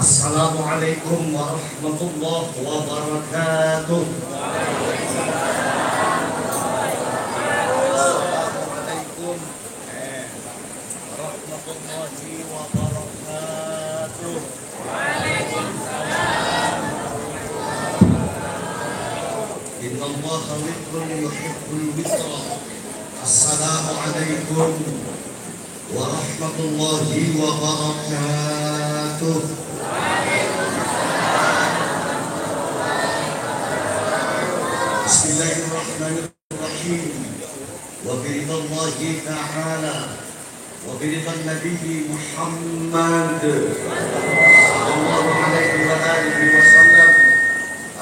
Assalamualaikum warahmatullahi wabarakatuh. Assalamualaikum warahmatullahi wabarakatuh. Innallaha witrun yuhibbul witra. Assalamualaikum warahmatullahi wabarakatuh. Bismillahirrahmanirrahim. Wa biridhallahi ta'ala wa biridhan Nabi Muhammad sallallahu alaihi wa alihi wasallam.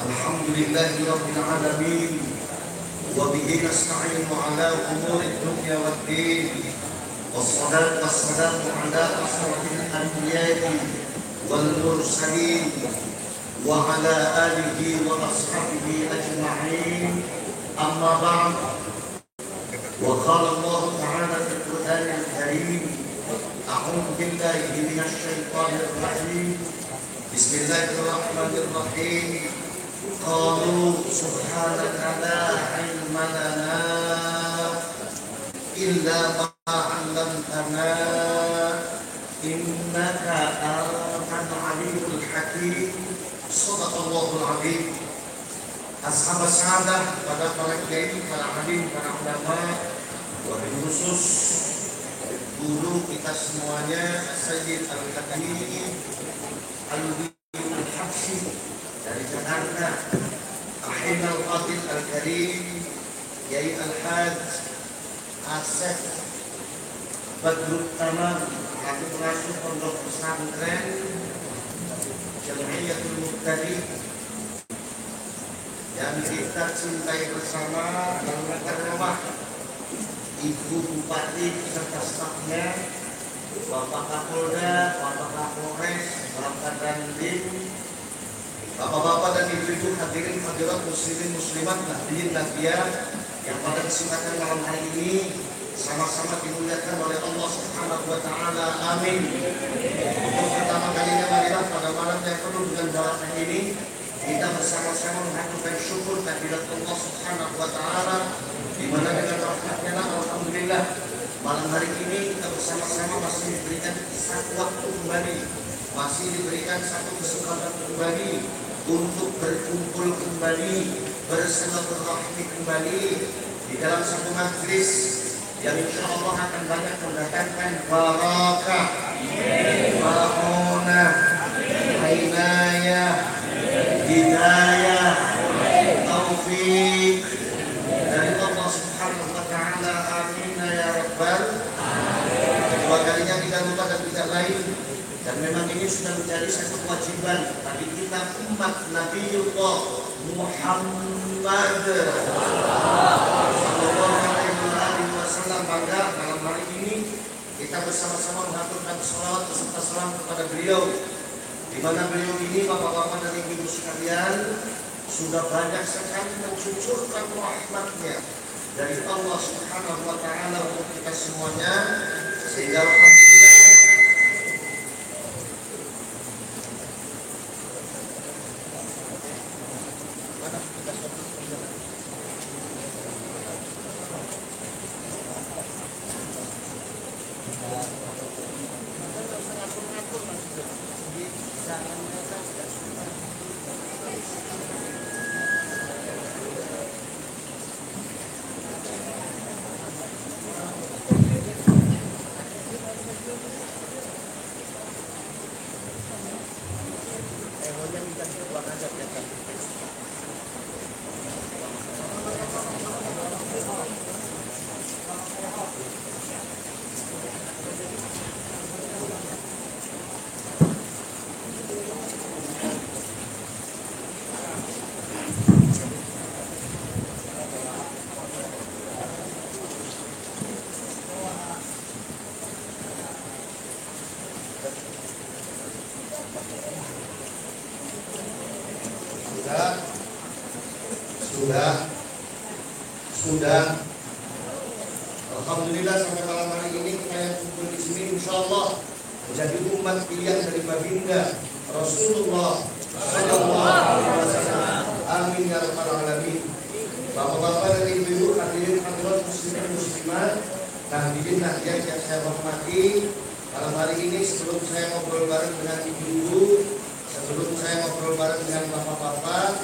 Alhamdulillahi rabbil alamin. Wa bihi nasta'inu ala umuri dunya waddin. Wassalatu wassalamu ala asrafil anbiya'i wal mursalin wa ala alihi wa ashabihi ajma'in. Amma ba'd. Wa qala Allah ta'ala fil Qur'anil Karim, a'udzu billahi minasy syaithanir rajim. Bismillahirrahmanirrahim. Qalu subhanaka la ilma lana illa ma 'allamtana innaka antal alimul hakim. Shadaqallahul azim. Ashab syahadah, pada para kiai, para alim, para ulama, wabil khusus guru kita semuanya, Sayyid Al-Qadiri Al-Habsyi dari Jakarta, Ahin Al-Fadil Al-Karim, Kiai Al-Hajj Asef Badrut Tamam, selaku pengasuh pondok pesantren Jamiyatul Muqtadi yang kita cintai bersama, yang terhormat Ibu Bupati serta stafnya, Bapak Kapolda, Bapak Kapolres, Bapak Dandim, Bapak-bapak dan ibu-ibu hadirin hadirat muslimin muslimat nahdiyin nahdiyah yang pada kesempatan malam hari ini sama-sama dimuliakan oleh Allah Subhanahu wa taala. Amin. Untuk pertama kalinya marilah pada malam yang penuh dengan barakah ini kita bersama-sama mengaturkan syukur kehadirat Allah Subhanahu wa taala, di mana dengan rahmatnya alhamdulillah malam hari ini kita bersama-sama masih diberikan satu waktu kembali, masih diberikan satu kesempatan kembali untuk berkumpul kembali, bersilaturahmi kembali di dalam satu majlis yang insya Allah akan banyak mendatangkan barakah, maghfirah, inayah, hidayah, taufik dari Allah Subhanahu wa taala. Amin ya rabbal alamin. Kedua kalinya tidak lupa dan tidak lain, dan memang ini sudah menjadi satu kewajiban bagi kita umat Nabiullah Muhammad sallallahu alaihi wasallam. Maka malam hari ini kita bersama-sama mengaturkan salawat beserta salam kepada beliau, di mana beliau ini bapak-bapak dan ibu sekalian sudah banyak sekali mencucurkan rahmatnya dari Allah Subhanahu wa taala untuk kita semuanya, sehingga alhamdulillah sudah alhamdulillah sampai malam hari ini kita yang kumpul di sini insyaallah menjadi umat pilihan dari Baginda Rasulullah sallallahu alaihi wasallam. Amin ya rabbal alamin. Bapak-bapak dan ibu-ibu, hadirin hadirat muslimin muslimat, hadirin hadirat yang saya hormati, malam hari ini sebelum saya ngobrol bareng dengan ibu-ibu, sebelum saya ngobrol bareng dengan bapak-bapak,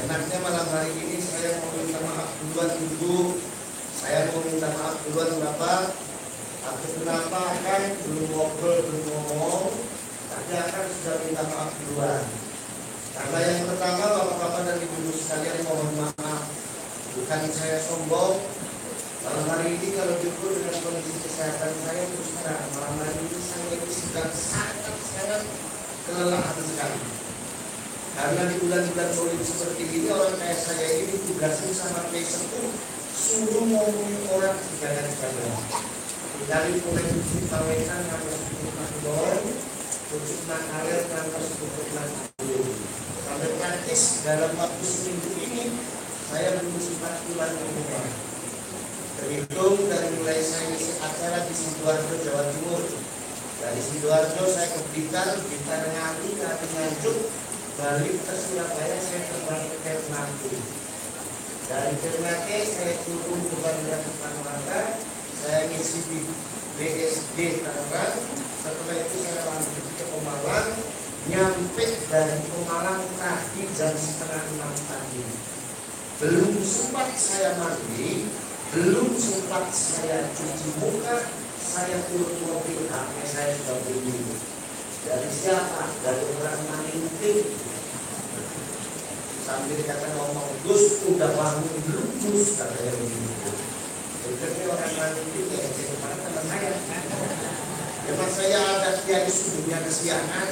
enaknya malam hari ini saya mau minta maaf duluan ibu, saya mau minta maaf duluan bapak. Aku kenapa kan belum ngobrol, belum ngomong, tapi akan sudah minta maaf duluan. Karena yang pertama, bapak-bapak dan ibu-ibu sekalian, mohon maaf, bukan saya sombong. Malam hari ini kalau diukur dengan kondisi kesehatan saya, terus terang malam hari ini saya ini sedang sangat kelelahan sekali. Karena di bulan-bulan sulit seperti ini, orang kayak saya ini ditugasin sama Sepuh suruh ngomongin orang segala-galanya. Dari mulai cuci pawetan sampai cuci makdon, cuci nakalir sampai cuci nakdon. Sampai praktis dalam waktu seminggu ini saya belum sempat pulang ke rumah. Terhitung dari mulai saya ngisi acara di Sidoarjo, Jawa Timur. Dari Sidoarjo saya ke Blitar, Blitar Nganti, Nganti Nganjuk, balik ke Surabaya, saya terbang ke Ternate. Dari Ternate saya turun ke Bandara Soekarno-Hatta, saya ngisi di BSD Tangerang. Setelah itu saya lanjut ke Pemalang, nyampe dari Pemalang tadi jam 5:30 pagi. Belum sempat saya mandi, belum sempat saya cuci muka, saya turun mobil, HP saya sudah bunyi. Dari siapa? Dari orang Maninting. Sambil kata ngomong, Gus udah bangun belum Gus? Katanya begitu. Jadi orang Maninting ya jadi teman saya. Memang saya ada kiai subuhnya kesiangan.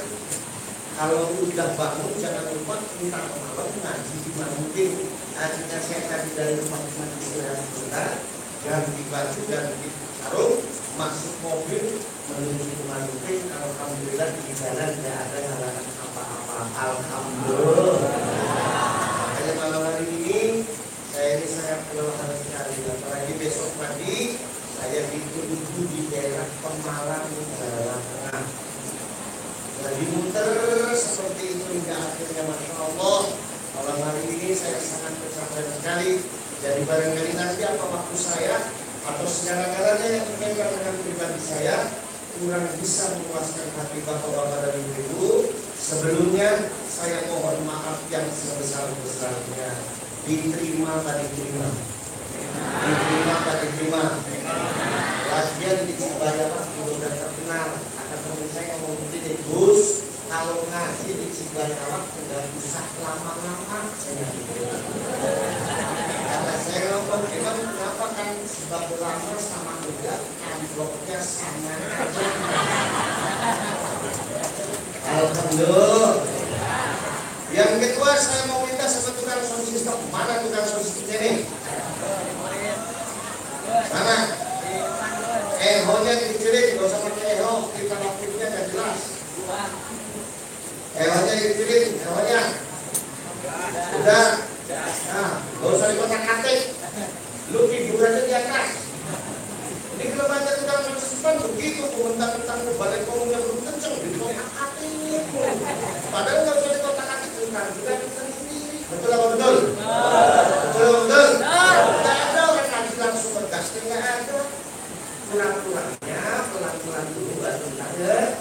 Kalau udah bangun jangan lupa minta malam ngaji di Maninting. Akhirnya saya tadi dari rumah istirahat sebentar, ganti baju, ganti sarung, masuk mobil menuju ke Maninting. Alhamdulillah di jalan tidak ada halangan apa-apa. Alhamdulillah. Makanya malam hari ini saya ini sangat kelelahan sekali. Apalagi besok pagi saya dituju di daerah Pemalang, Jawa Tengah. Jadi muter seperti itu hingga akhirnya Masya Allah. Malam hari ini saya sangat bersabar sekali. Jadi barangkali nanti apa waktu saya atau segala-galanya yang berkaitan dengan pribadi saya kurang bisa memuaskan hati bapak-bapak dan ibu-ibu. Sebelumnya saya mohon maaf yang sebesar-besarnya. Diterima tak diterima, diterima tak diterima. Lagian di Cibayama sudah terkenal. Ada teman saya ngomong begini, Gus, kalau ngaji di Cibayama tidak usah lama-lama. Karena saya ngomong, emang kenapa kan sebab lama sama juga, amplopnya sama aja. Alhamdulillah. Yang kedua saya mau minta sama tukang sosis. Mana tukang sosis ini? Mana? Eho-nya dicuri, gak usah pakai eho, kita waktunya gak jelas. Eho-nya dicuri, eho-nya udah. Nah, gak usah dikotak-katik. Lu hiburannya di atas. Ini kalau baca tukang sosis pan begitu, komentar-komentar balik ngomongnya belum kenceng, dikotak-katik. Padahal gak usah dikotak-katik, bukan juga kita sendiri. Betul apa betul? Betul betul. Gak ada orang ngaji langsung bergas, gak ada. Pulang-pulangnya, pulang-pulang dulu baru ada.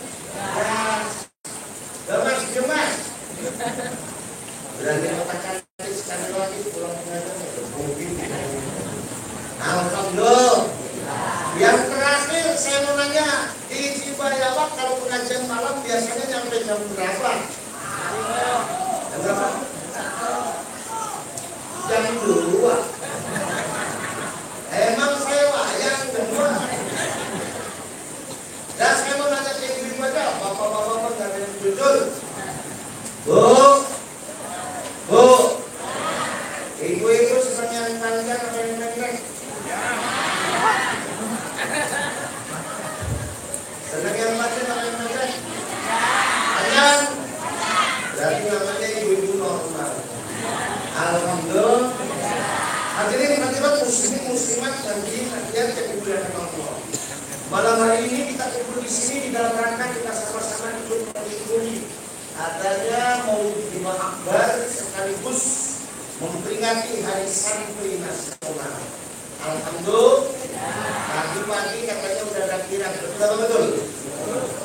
Gemas, gemas. Berani kotak-katik sekali lagi pulang-pulang mungkin. Alhamdulillah. Yang terakhir saya mau nanya, di Cibayama kalau pengajian malam biasanya sampai jam berapa? Jam berapa? Jam 2. Emang saya wayang berdua. Dan saya mau nanya ke ibu aja, bapak-bapak gak ada yang jujur. Bu, ibu-ibu sedang yang panjang apa yang pendek? Sedang yang panjang apa yang pendek? Panjang. Berarti namanya ibu-ibu normal. Alhamdulillah. Hadirin hadirat muslimin muslimat dan hadirin yang dimuliakan Allah. Malam hari ini kita kumpul di sini di dalam rangka kita sama-sama ikut mengikuti Katanya mau Jumat Akbar sekaligus memperingati Hari Santri Nasional. Alhamdulillah. Pagi-pagi katanya udah ada kirap, betul?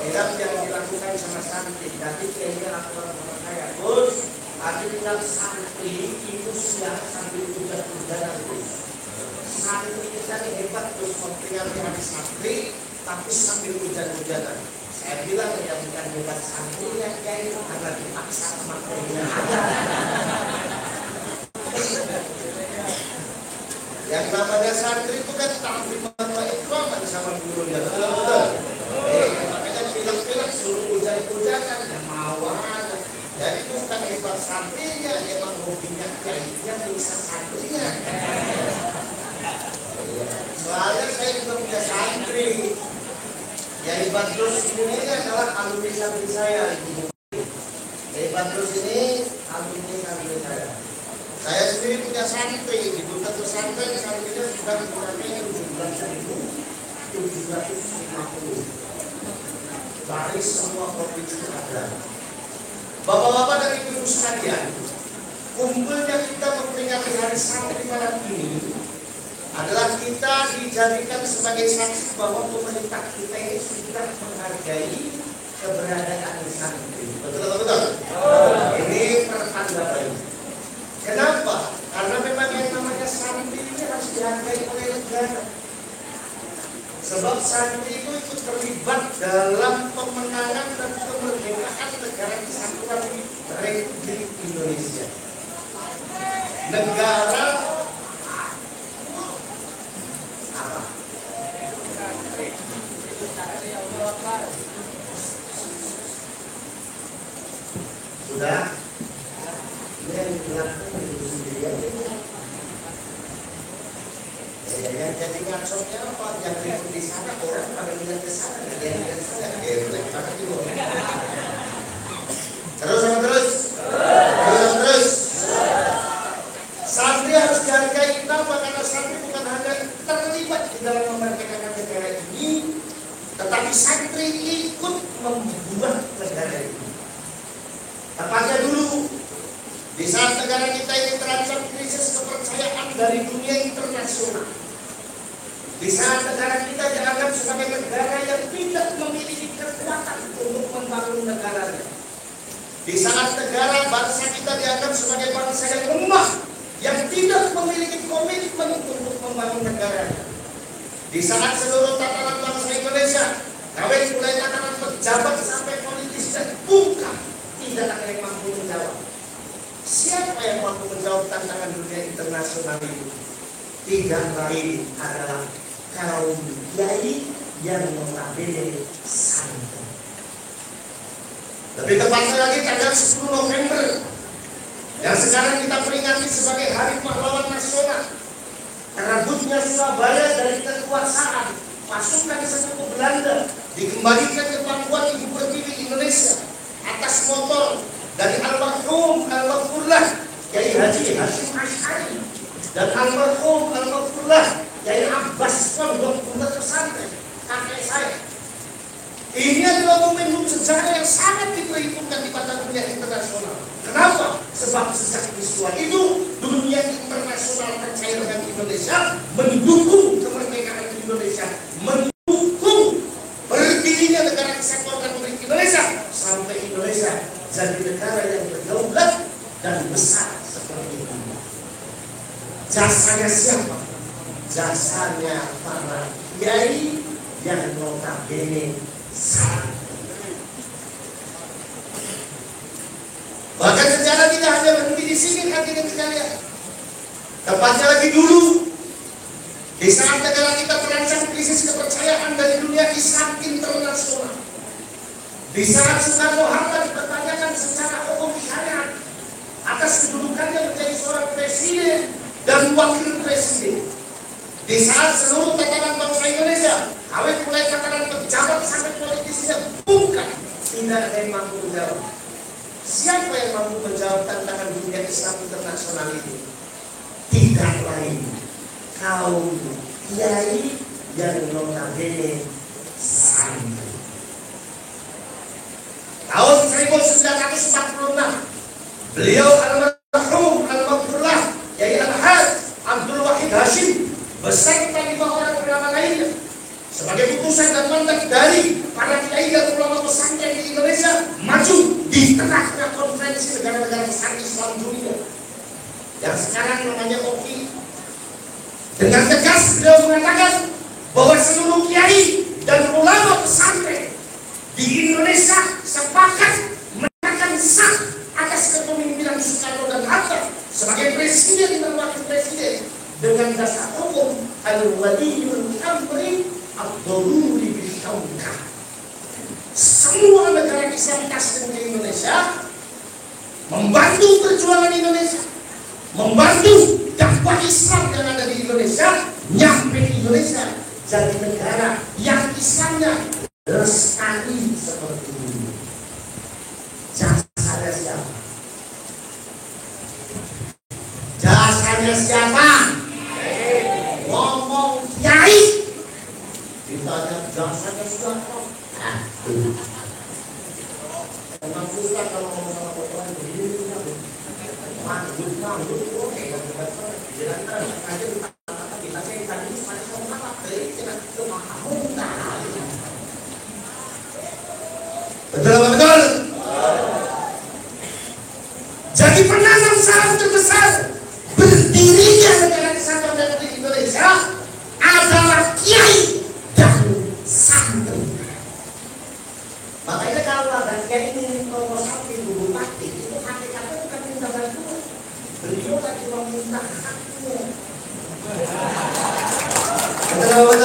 Kirap yang dilakukan sama santri. Tapi kayaknya laporan sama saya, Gus. Tadi bilang santri itu siang sambil hujan-hujanan terus. Santri kita ini hebat terus memperingati Hari Santri, tapi sambil hujan-hujanan. Saya bilang yang bukan hebat santri yang kiai karena dipaksa sama kiainya. Yang namanya santri itu kan taklif atau ikraman sama gurunya, betul. Makanya pilek-pilek suruh hujan-hujanan, ya mawar. Jadi bukan hebat santrinya, emang hobinya kiainya bisa santrinya. Soalnya saya juga punya santri. Yai Badrus ini adalah alumni santri saya, Ibu. Yai Badrus ini alumni santri saya. Saya sendiri punya santri, di Duta Pesantren santrinya sudah kurangnya 17.750. Dari semua provinsi ada. Bapak-bapak dan ibu sekalian, kumpulnya kita memperingati Hari Santri malam ini adalah kita dijadikan sebagai saksi bahwa pemerintah kita ini sudah menghargai keberadaan santri. Betul? Ini pertanda baik. Kenapa? Karena memang yang namanya santri ini harus dihargai oleh negara. Sebab santri itu ikut terlibat dalam pemenangan dan kemerdekaan negara kesatuan Republik Indonesia. Negara sudah yang dilakukan itu sendiri yang jadi ngaconya apa yang ribut di sana orang pada lihat ke sana yang lihat ke sana terus santri harus dihargai. Kenapa? Karena santri bukan hanya terlibat di dalam memerdekakan negara ini, tetapi santri ikut membuat negara ini. Tepatnya dulu di saat negara kita ini terancam krisis kepercayaan dari dunia internasional, di saat negara kita dianggap sebagai negara yang tidak memiliki kekuatan untuk membangun negaranya, di saat negara bangsa kita dianggap sebagai bangsa yang lemah, yang tidak memiliki komitmen untuk membangun negaranya, di saat seluruh tatanan bangsa Indonesia, mulai tatanan pejabat sampai politis dan bukan tidak ada yang mampu menjawab. Siapa yang mampu menjawab tantangan dunia internasional itu? Tidak lain adalah kaum kiai yang notabene santri. Lebih tepatnya lagi tanggal 10 November yang sekarang kita peringati sebagai Hari Pahlawan Nasional. Terbitnya Surabaya dari kekuasaan pasukan sekutu Belanda dikembalikan ke Papua Ibu Pertiwi Indonesia atas motor dari almarhum al-Maghfurlah Kiai Haji Hasyim Asy'ari dan almarhum al-Maghfurlah Kiai Abbas Pondok Pesantren kakek saya. Ini adalah momentum sejarah yang sangat diperhitungkan di mata dunia internasional. Kenapa? Sebab sejak peristiwa itu dunia internasional percaya dengan Indonesia, mendukung kemerdekaan Indonesia, mendukung berdirinya negara kesatuan Republik Indonesia sampai Indonesia jadi negara yang berdaulat dan besar seperti ini. Jasanya siapa? Jasanya para kiai yang notabene santri. Bahkan sejarah tidak hanya berhenti di sini, hadirin sekalian. Tepatnya lagi dulu, di saat negara kita terancam krisis kepercayaan dari dunia Islam internasional, di saat Soekarno-Hatta dipertanyakan secara hukum syariat atas kedudukannya menjadi seorang presiden dan wakil presiden, di saat seluruh tatanan bangsa Indonesia, awet mulai tatanan pejabat sampai politisnya, bukan tidak ada yang mampu menjawab. Siapa yang mampu menjawab tantangan dunia Islam internasional ini? Tidak lain kaum kiai yang notabene santri. Tahun 1946 beliau almarhum almarhumlah Yai Al-Haj Abdul Wahid Hashim beserta 5 orang ulama lainnya sebagai putusan dan mandat dari para kiai dan ulama pesantren di Indonesia maju di tengah-tengah konferensi negara-negara besar Islam dunia yang sekarang namanya OKI. Dengan tegas beliau mengatakan bahwa seluruh kiai dan ulama pesantren di Indonesia sepakat menyatakan sah atas kepemimpinan Soekarno dan Hatta sebagai presiden dan wakil presiden dengan dasar hukum al-waliyul amri ad-daruri bisyauka. Semua negara Islam Taslim di Indonesia membantu perjuangan Indonesia, membantu dakwah Islam yang ada di Indonesia nyampe di Indonesia jadi negara yang Islamnya lestari seperti ini. Jasanya siapa? Jasanya siapa? Ngomong kiai ditanya jasanya siapa? Memang susah kalau ngomong sama kotoran begini manggul oke betul. Jadi penanam saham terbesar berdirinya negara kesatuan Republik Indonesia adalah kiai dan santri. Makanya kalau ada kiai ini promosi dulu mati itu hakikatnya bukan minta bantuan. Beliau kan cuma minta haknya. Betul.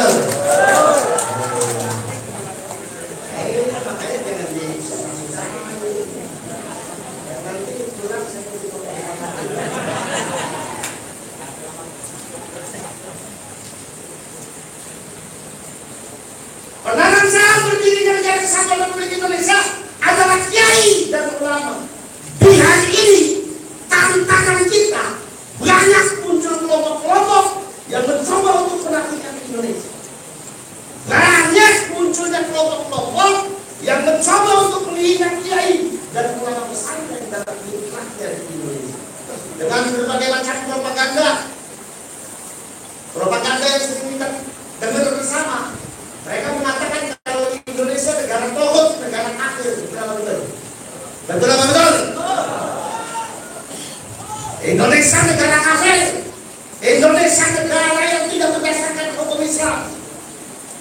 Makanya jangan disusah-susah. Nanti pulang saya penanam saham berdirinya negara kesatuan Republik Indonesia adalah kiai dan ulama. Di hari ini tantangan kita banyak muncul kelompok-kelompok yang mencoba untuk menaklukkan Indonesia. Banyak munculnya kelompok-kelompok yang mencoba untuk menghina kiai dan ulama pesantren dalam hidupnya di Indonesia dengan berbagai macam propaganda yang sering kita dengar bersama. Mereka mengatakan kalau Indonesia negara tohut, negara kafir. Betul apa betul? Indonesia negara kafir. Indonesia negara yang tidak berdasarkan hukum Islam.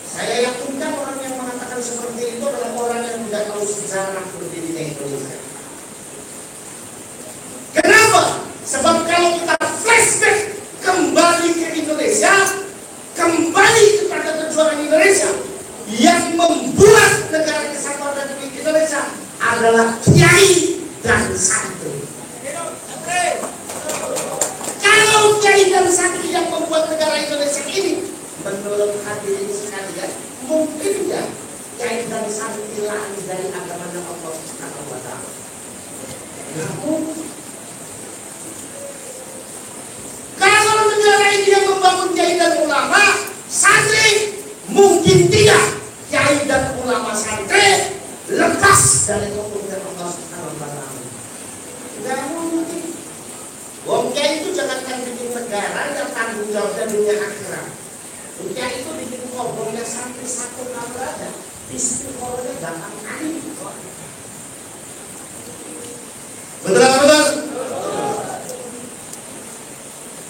Saya yakinkan orang yang mengatakan seperti itu adalah orang yang tidak tahu sejarah berdirinya Indonesia. Kenapa? Sebab kalau kita flashback kembali ke Indonesia, kembali kepada perjuangan Indonesia, yang membuat negara kesatuan Republik Indonesia adalah kiai dan santri. Kalau kiai dan santri yang membuat negara Indonesia ini, menurut hadirin sekalian, mungkin ya kiai dan santri lari dari agamanya Allah Subhanahu wa Ta'ala. Namun kalau negara ini yang membangun kiai dan ulama, santri mungkin tidak. Kiai dan ulama santri lepas dari hukum Allah Subhanahu wa Ta'ala. Tidak mungkin. Wong kiai itu jangankan bikin negara yang tanggung jawabnya dunia akhirat. Kiai itu bikin kobornya santri satu kali aja, istiqomahnya gampang kali. Betul apa betul?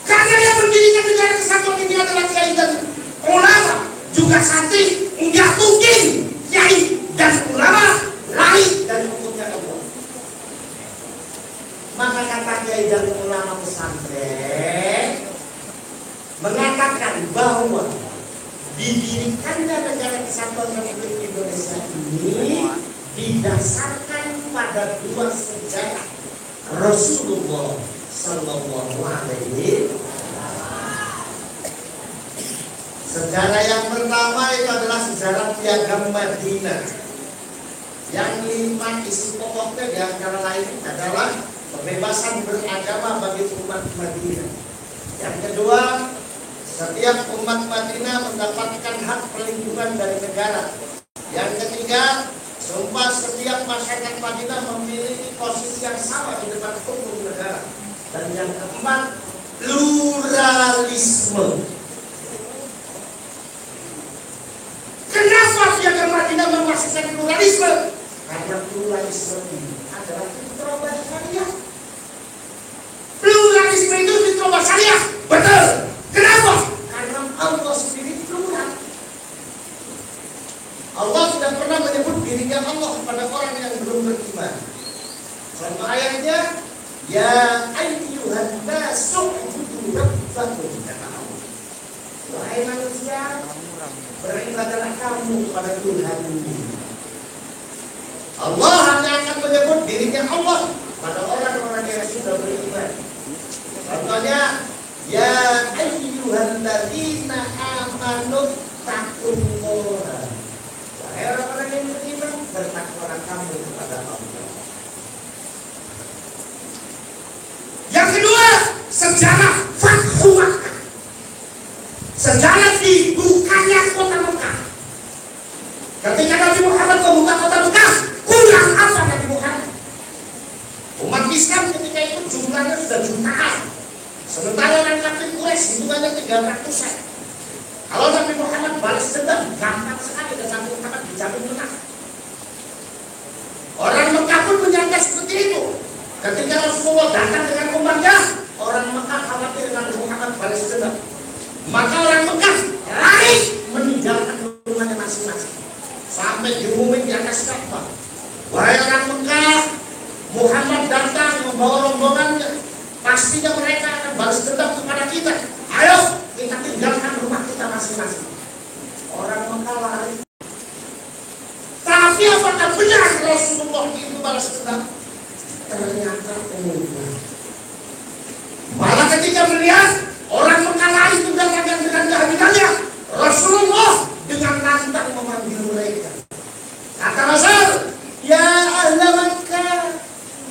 Karena yang berdirikan negara kesatuan ini adalah kiai dan ulama, juga santri. Enggak mungkin kiai dan ulama lari dari hukumnya Allah. Maka kata kiai dan ulama pesantren mengatakan bahwa didirikannya negara kesatuan Republik Indonesia ini didasarkan pada 2 sejarah Rasulullah Sallallahu Alaihi Wasallam. Sejarah yang pertama itu adalah sejarah Piagam Madinah. Yang 5 isi pokoknya di antara lain adalah kebebasan beragama bagi umat Madinah. Yang kedua, setiap umat Madinah mendapatkan hak perlindungan dari negara. Yang ketiga, sumpah setiap masyarakat Madinah memiliki sama di depan hukum negara. Dan yang keempat, pluralisme. Kenapa Piagam Madinah memasukkan pluralisme? Karena pluralisme ini adalah fitrah syariah. Pluralisme itu fitrah syariah. Betul. Kenapa? Karena Allah sendiri plural. Allah tidak pernah menyebut dirinya Allah kepada orang yang belum beriman. Contoh ayatnya, ya ayyuhan nasu ubudu rabbakum, kata Allah. Wahai manusia, beribadahlah kamu kepada Tuhanmu. Allah hanya akan menyebut dirinya Allah pada orang-orang yang sudah beriman. Contohnya, ya ayyuhan ladzina amanu taqullaha. Wahai orang-orang yang beriman, bertakwalah kamu kepada Allah. Yang kedua, sejarah Fathu Makkah. Sejarah dibukanya kota Mekah. Ketika Nabi Muhammad membuka kota Mekah, kurang apa Nabi Muhammad? Umat Islam ketika itu jumlahnya sudah jutaan. Sementara orang kafir Quraisy hitungannya 300-an. Kalau Nabi Muhammad balas dendam, gampang sekali dan Nabi Muhammad dijamin menang. Orang Mekah pun menyangka seperti itu. Ketika Rasulullah datang dengan umatnya, orang Mekah khawatir Nabi Muhammad balas dendam. Maka orang Mekah lari meninggalkan rumahnya masing-masing. Sampai diumumin di atas Ka'bah. Wahai orang Mekah, Muhammad datang membawa rombongannya. Pastinya mereka akan balas dendam kepada kita. Ayo kita tinggalkan rumah kita masing-masing. Orang Mekah lari. Tapi apakah benar Rasulullah itu balas dendam? Ternyata enggak. Malah ketika melihat orang Mekah lari tinggalkan dengan kehadirannya, Rasulullah dengan lantang memanggil mereka. Kata Rasul, ya ahla Makkah,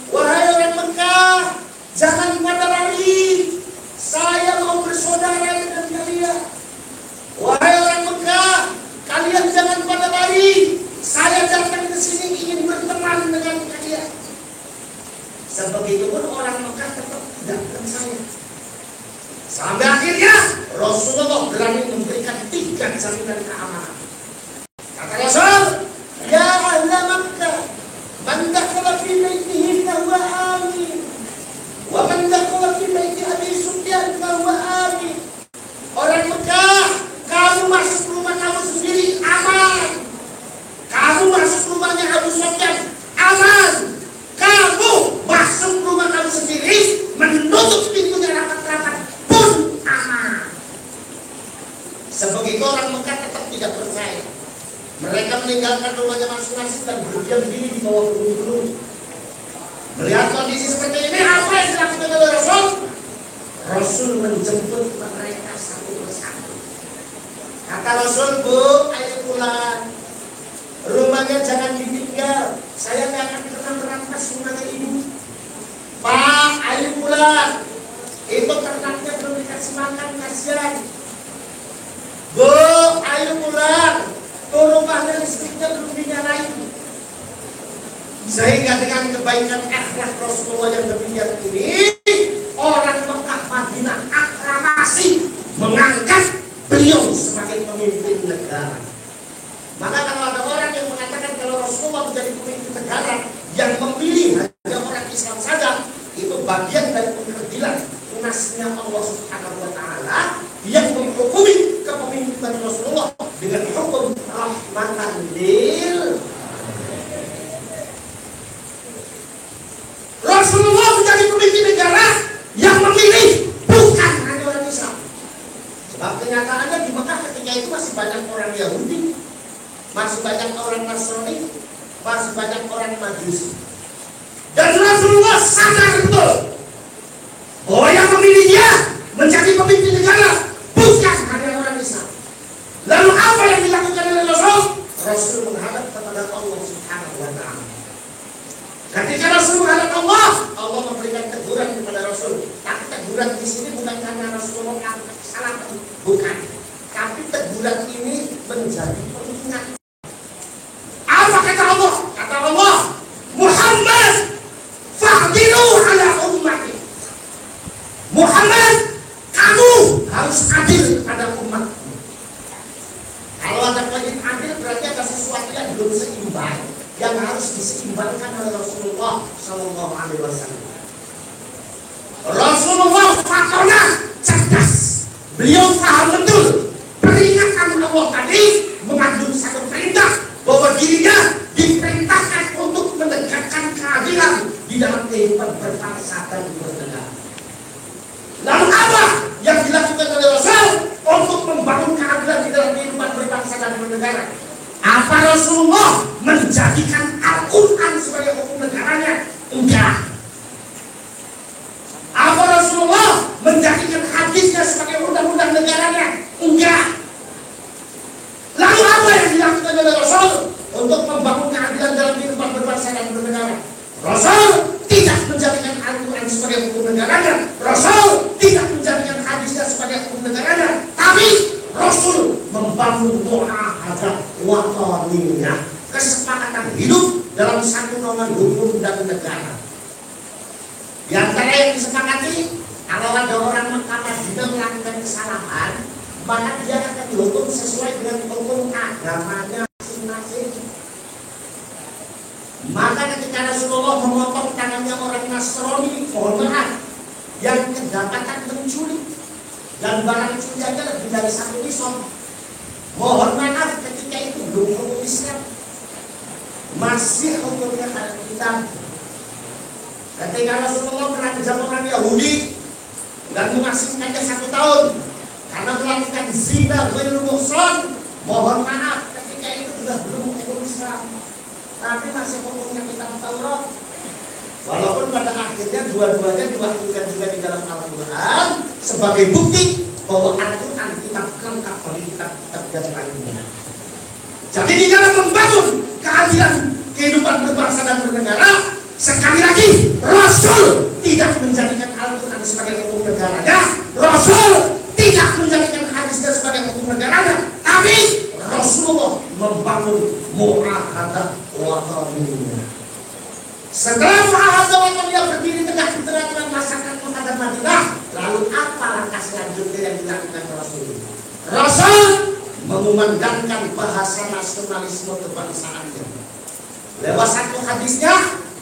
wahai orang Mekah, jangan pada lari. Saya mau bersaudara dengan kalian. Wahai orang Mekah, kalian jangan pada lari. Saya datang ke sini ingin berteman dengan kalian. Sebegitupun orang Mekah tetap tidak percaya. Sampai akhirnya Rasulullah berani memberikan 3 jaminan keamanan. Kata Rasul, ya ahla Makkah, man dakhala fi baitihi fahuwa amin, wa man dakhala fi baiti Abi Sufyan fahuwa amin. Orang Mekah, kamu masuk rumah kamu sendiri aman. Kamu masuk rumahnya Abu Sufyan aman. Kamu masuk rumah kamu sendiri, menutup pintunya rapat-rapat pun aman. Sebegitu orang Mekah tetap tidak percaya. Mereka meninggalkan rumahnya masing-masing dan berdiam diri di bawah gunung-gunung. Melihat kondisi seperti ini, apa yang dilakukan oleh Rasul? Rasul menjemput mereka satu persatu. Kata Rasul, Bu, ayo pulang. Rumahnya jangan ditinggal. Saya nggak akan pernah merampas rumahnya ibu. Pak, ayo pulang. Itu ternaknya belum dikasih makan, kasihan. Bu, ayo pulang. Tuh rumahnya listriknya belum dinyalain. Sehingga dengan kebaikan akhlak Rasulullah yang demikian ini, orang Mekah Madinah aklamasi mengangkat beliau sebagai pemimpin negara. Maka kalau ada orang yang mengatakan kalau Rasulullah menjadi pemimpin negara yang memilih hanya orang Islam saja, itu bagian dari pengadilan tunasnya Allah Subhanahu wa Ta'ala yang menghukumi kepemimpinan Rasulullah dengan hukum rahmatan lil. Rasulullah menjadi pemimpin negara yang memilih bukan hanya orang Islam. Sebab kenyataannya di Mekah ketika itu masih banyak orang Yahudi, masih banyak orang Nasrani, masih banyak orang Majusi. Dan Rasulullah sadar betul bahwa yang memilih dia menjadi pemimpin negara bukan hanya orang Islam. Lalu apa yang dilakukan oleh Rasul? Rasul menghadap kepada Allah Subhanahu wa Ta'ala. Ketika Rasul menghadap Allah, Allah memberikan teguran kepada Rasul. Tapi teguran di sini bukan karena Rasulullah salah, bukan. Tapi teguran ini menjadi pengingat. Apa kata Allah? Kata Allah, Muhammad, fa'dil Rasulullah Sallallahu Alaihi Wasallam. Rasulullah faktanya cerdas. Beliau paham betul peringatan Allah tadi mengandung satu perintah bahwa dirinya diperintahkan untuk menegakkan keadilan di dalam kehidupan berbangsa dan bernegara. Lalu apa yang dilakukan oleh Rasul untuk membangun keadilan di dalam kehidupan berbangsa dan bernegara? Apa Rasulullah menjadikan Al-Quran sebagai hukum negaranya? Enggak. Apa Rasulullah menjadikan hadisnya sebagai undang-undang negaranya? Enggak. Lalu apa yang dilakukan oleh Rasul untuk membangun keadilan dalam kehidupan berbangsa dan bernegara? Rasul tidak menjadikan Al-Quran sebagai hukum negaranya. Rasul tidak menjadikan hadisnya sebagai hukum negaranya. Tapi Rasul membangun mu'ahadah wataniyah, kesepakatan hidup dalam satu naungan hukum dan negara. Di antara yang disepakati, kalau ada orang Mekah Madinah melakukan kesalahan, maka dia akan dihukum sesuai dengan hukum agamanya masing-masing. Maka ketika Rasulullah memotong tangannya orang Nasrani, mohon maaf, yang kedapatan menculik dan barang curiannya lebih dari 1 pisau, mohon maaf, ketika itu belum hukum Islam, masih hukumnya pada kita. Ketika Rasulullah pernah kejar orang Yahudi dan mengasingkannya 1 tahun karena melakukan zina ghairul muhsan, mohon maaf, ketika itu sudah belum hukum Islam, tapi masih hukumnya kitab Taurat. Walaupun pada akhirnya dua-duanya diwakilkan juga di dalam Al-Quran sebagai bukti bahwa Al-Quran kitab lengkap bagi kitab-kitab yang lainnya. Jadi di dalam membangun keadilan kehidupan berbangsa dan bernegara, sekali lagi Rasul tidak menjadikan Al-Quran sebagai hukum negaranya, Rasul tidak menjadikan hadisnya sebagai hukum negaranya, tapi Rasulullah membangun mu'ahadah wataniyah. Setelah mu'ahadah wataniyah berdiri tegak di tengah-tengah masyarakat Mekah dan Madinah, lalu apa langkah selanjutnya yang dilakukan Rasul? Rasul mengumandangkan bahasa nasionalisme kebangsaannya. Lewat satu hadisnya,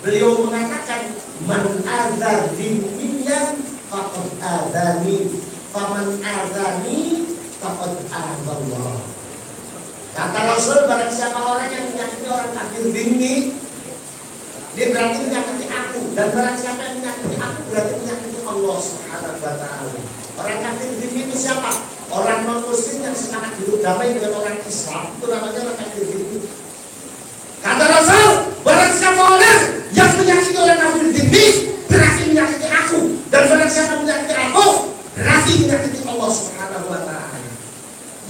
beliau mengatakan, man adza dhimmiyan faqad adzani, faman adzani faqad adzallah. Kata Rasul, barang siapa orang yang menyakiti orang kafir dhimmi, dia berarti menyakiti aku, dan barang siapa yang menyakiti aku berarti menyakiti Allah Subhanahu wa ta'ala. Orang kafir dhimmi itu siapa? Orang non-muslim yang semangat hidup damai dengan orang Islam, itu namanya orang kafir dhimmi. Kata Rasul, barang siapa orang yang menyakiti orang kafir dhimmi berarti menyakiti aku, dan barang siapa menyakiti aku berarti menyakiti Allah Subhanahu wa ta'ala.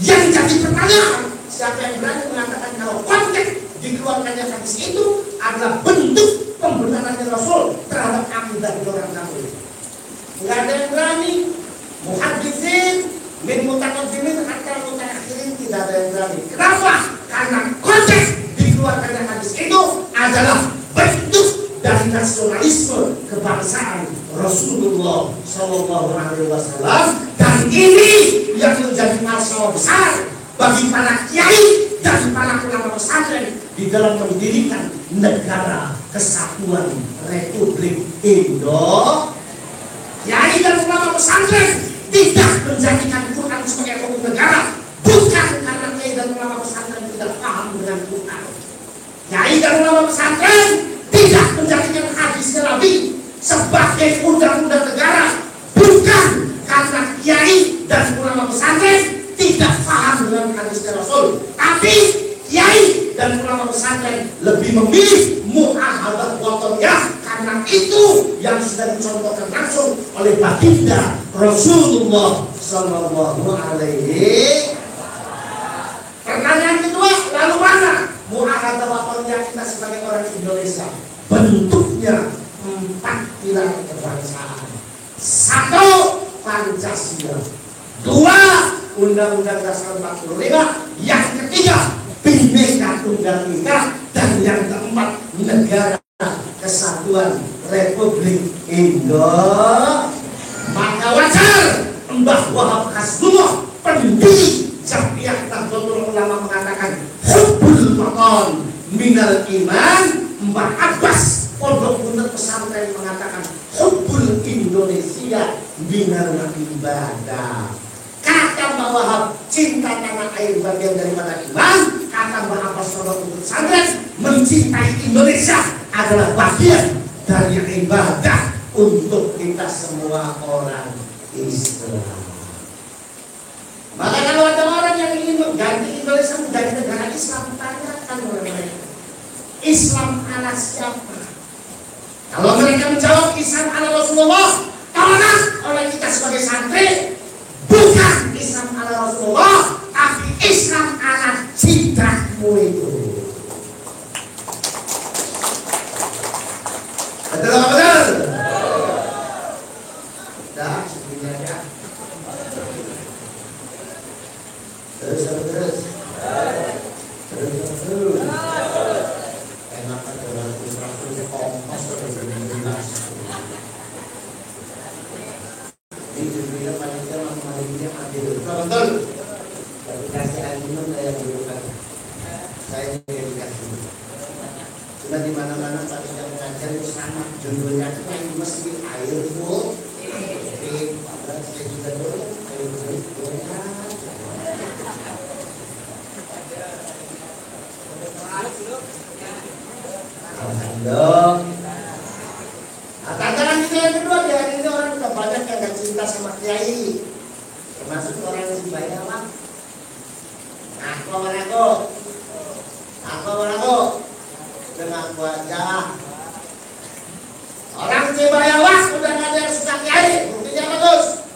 Yang jadi pertanyaan, siapa yang berani mengatakan kalau konteks dikeluarkannya hadis itu adalah bentuk pembenaran Rasul terhadap akidah orang kafir? Tidak ada yang berani. Muhaditsin min mutaqaddimin hatta mutaakhirin tidak ada yang berani. Kenapa? Karena konteks dikeluarkannya hadis itu adalah bentuk dari nasionalisme kebangsaan Rasulullah Sallallahu Alaihi Wasallam, dan ini yang menjadi masalah besar bagi para kiai dan para ulama pesantren di dalam mendirikan negara kesatuan Republik Indonesia. Kiai dan ulama pesantren tidak menjadikan Quran sebagai hukum negara, bukan karena kiai dan ulama pesantren tidak paham dengan Quran. Kiai dan ulama pesantren tidak menjadikan hadisnya Nabi sebagai undang-undang negara, bukan karena kiai dan ulama pesantren tidak paham dengan hadisnya Rasul, tapi kiai dan ulama pesantren lebih memilih mu'ahadah wataniyah karena itu yang sudah dicontohkan langsung oleh baginda Rasulullah Sallallahu Alaihi. Pertanyaan kedua, lalu mana mu'ahadah wataniyah kita sebagai orang Indonesia? Bentuknya 4 pilar kebangsaan. 1, Pancasila. 2, Undang-Undang Dasar 45. Yang ketiga, Bhinneka Tunggal Ika. Dan yang keempat, Negara Kesatuan Republik Indonesia. Maka wajar Mbah Wahab Khasdullah, pendiri Jam'iyah Nahdlatul Ulama, mengatakan hubbul watan minal iman. Mbah Abbas, pondok pesantren mengatakan hubbul Indonesia minal ibadah. Kata Mbak Wahab, cinta tanah air bagian daripada iman. Kata Mbak Abbas untuk pesantren, mencintai Indonesia adalah bagian dari ibadah untuk kita semua orang Islam. Maka kalau ada orang yang ingin mengganti Indonesia menjadi negara Islam, tanyakan oleh mereka, Islam ala siapa? Kalau mereka menjawab Islam ala Rasulullah, tolak oleh kita sebagai santri, bukan Islam ala Rasulullah, tapi Islam ala cintamu itu. Betul apa betul? Dah, sebenarnya. Terus. Enakan dengan infrastruktur kompas berjelas. Ini juga panitia adil. Betul. Dikasih minum saya bukan. Saya dikasih. Sudah di mana-mana panitia mengajar itu sama judulnya itu mesti air full. Saya juga dulu air full. Alhamdulillah. Nah, tantangan kita yang kedua di hari ini orang sudah banyak yang gak cinta sama kiai, termasuk orang yang Cibaya lah. Aku dengan aku aja. Orang Cibaya lah sudah gak ada yang suka kiai. Buktinya bagus.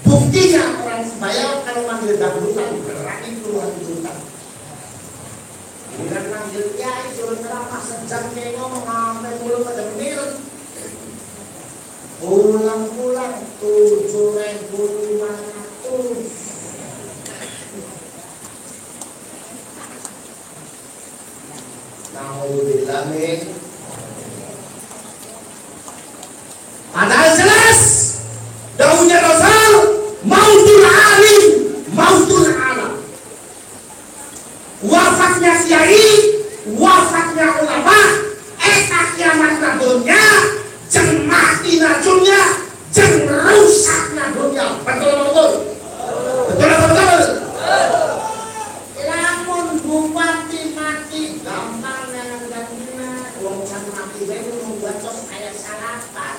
Buktinya orang Cibaya kalau manggil dangdutan berarti puluhan juta. Bukan manggil kiai suruh ceramah sejam kayak ngomong sampai mulut pada menir. Pulang 7.500. Nauzubillah min. Padahal jelas daunnya Rasul mautul alim, mautul alam. Wafatnya kiai, wafatnya ulama, kiamat dunia, jeng mati dunia, jeng rusaknya dunia. Betul betul. Betul betul. Lamun bupati mati gampang dengan gantinya. Wong sang mati bae membuat tos kayak salapan.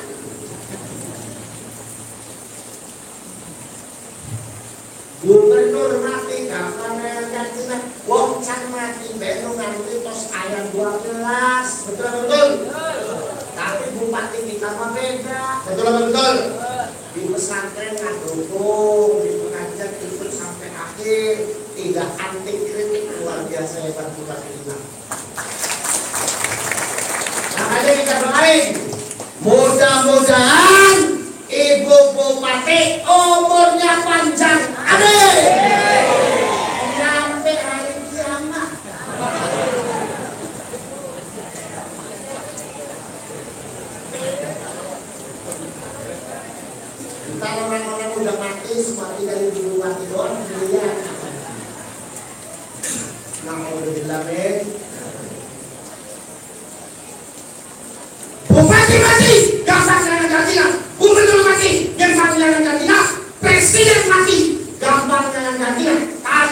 Gubernur mati gampang dengan gantinya. Wong sang mati bae nganti tos ayat 12. Betul betul. Tapi bupati kita mah beda. Betul betul. Di pesantren ngadukung, di pengajian ikut sampai akhir, tidak anti kritik, luar biasa hebat bupati kita. Makanya kita doain, mudah-mudahan ibu bupati umurnya panjang. Amin. Sampai hari kiamat. Kalau orang-orang udah mati, semati dari dulu mati doang, dia. Alhamdulillah, men. Bupati mati, gampang dengan gantinya. Gubernur mati, gampang dengan gantinya. Presiden mati, gampang dengan gantinya.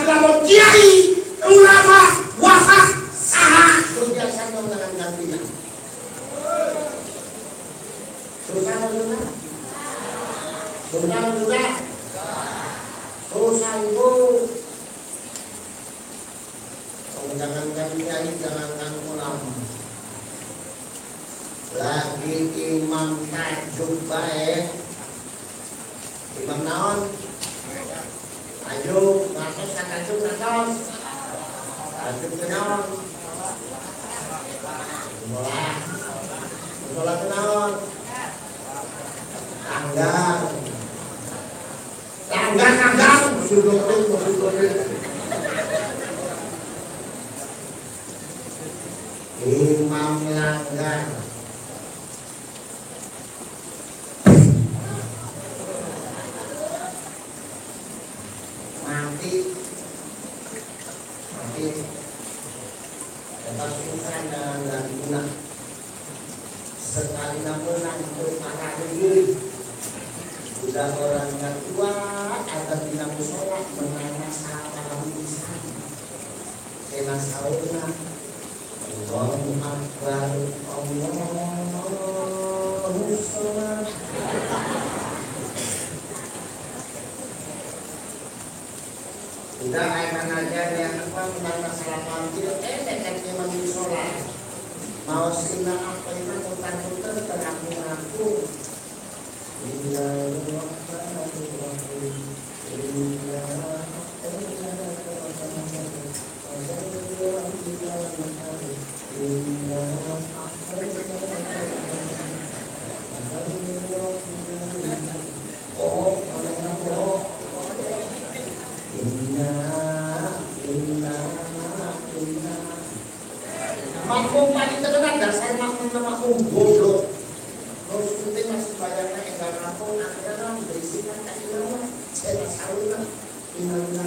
Kalau kiai, ulama, wafat, sah, biasa dengan gantinya. Susah juga. Susah juga. Susah itu. Jangankan kiai, jangankan ulama. Lagi imam tajuk baik. Imam naon? Tajuk, ngatos kan tajuk ngatos. Tajuk kenaon? Bola. Bola kenaon? Tanggang. Tanggang. Sudah. Imam langgar. Mati. Lepas susah dan guna. sekali namun untuk para dulu sudah orang yang tua akan bilang sholat menanya sahabat bisa kena sauna Allahu Akbar Allahu Akbar. Udah akan aja yang apa menanya salat maghrib dekat imam di sholat mau sila apa itu putar-putar teraku-aku makmum paling terkenal dasar makmum nama goblok. Terus penting masih bayarnya enggak rampung akhirnya berisikan tak ilmu saya sauna inalillah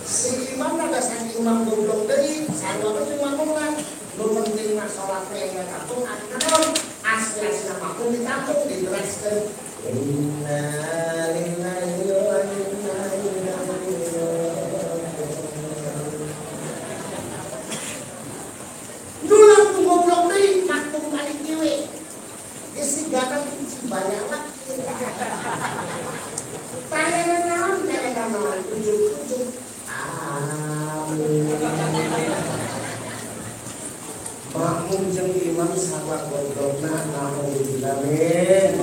si imam dasar imam goblok dari sarwa itu makmum kan lu penting mas sholatnya enggak rampung akhirnya asli makmum ditampung dijelaskan innalillahi wa inna ilaihi raji'un. Dulang tuh goblok deh, makmum balik dewe. Isi gana kunci banyak lagi. Tanya-tanya ujuk-ujuk. Amin. Makmum jeung imam sahabat goblokna alhamdulillah amin.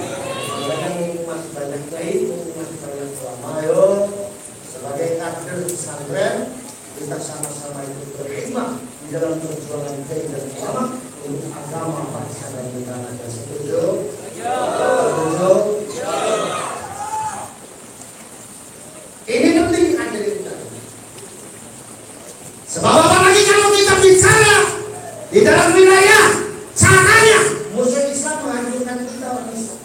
Umat banyak baik, umat banyak ulama yo. Sebagai kader pesantren kita sama-sama ikut berkhidmat di dalam perjuangan kiai dan ulama untuk agama bangsa dan negara. Setuju? Setuju? Ini penting ada di kita. Sebab apalagi kalau kita bicara di dalam wilayah caranya musuh Islam menghancurkan kita orang Islam.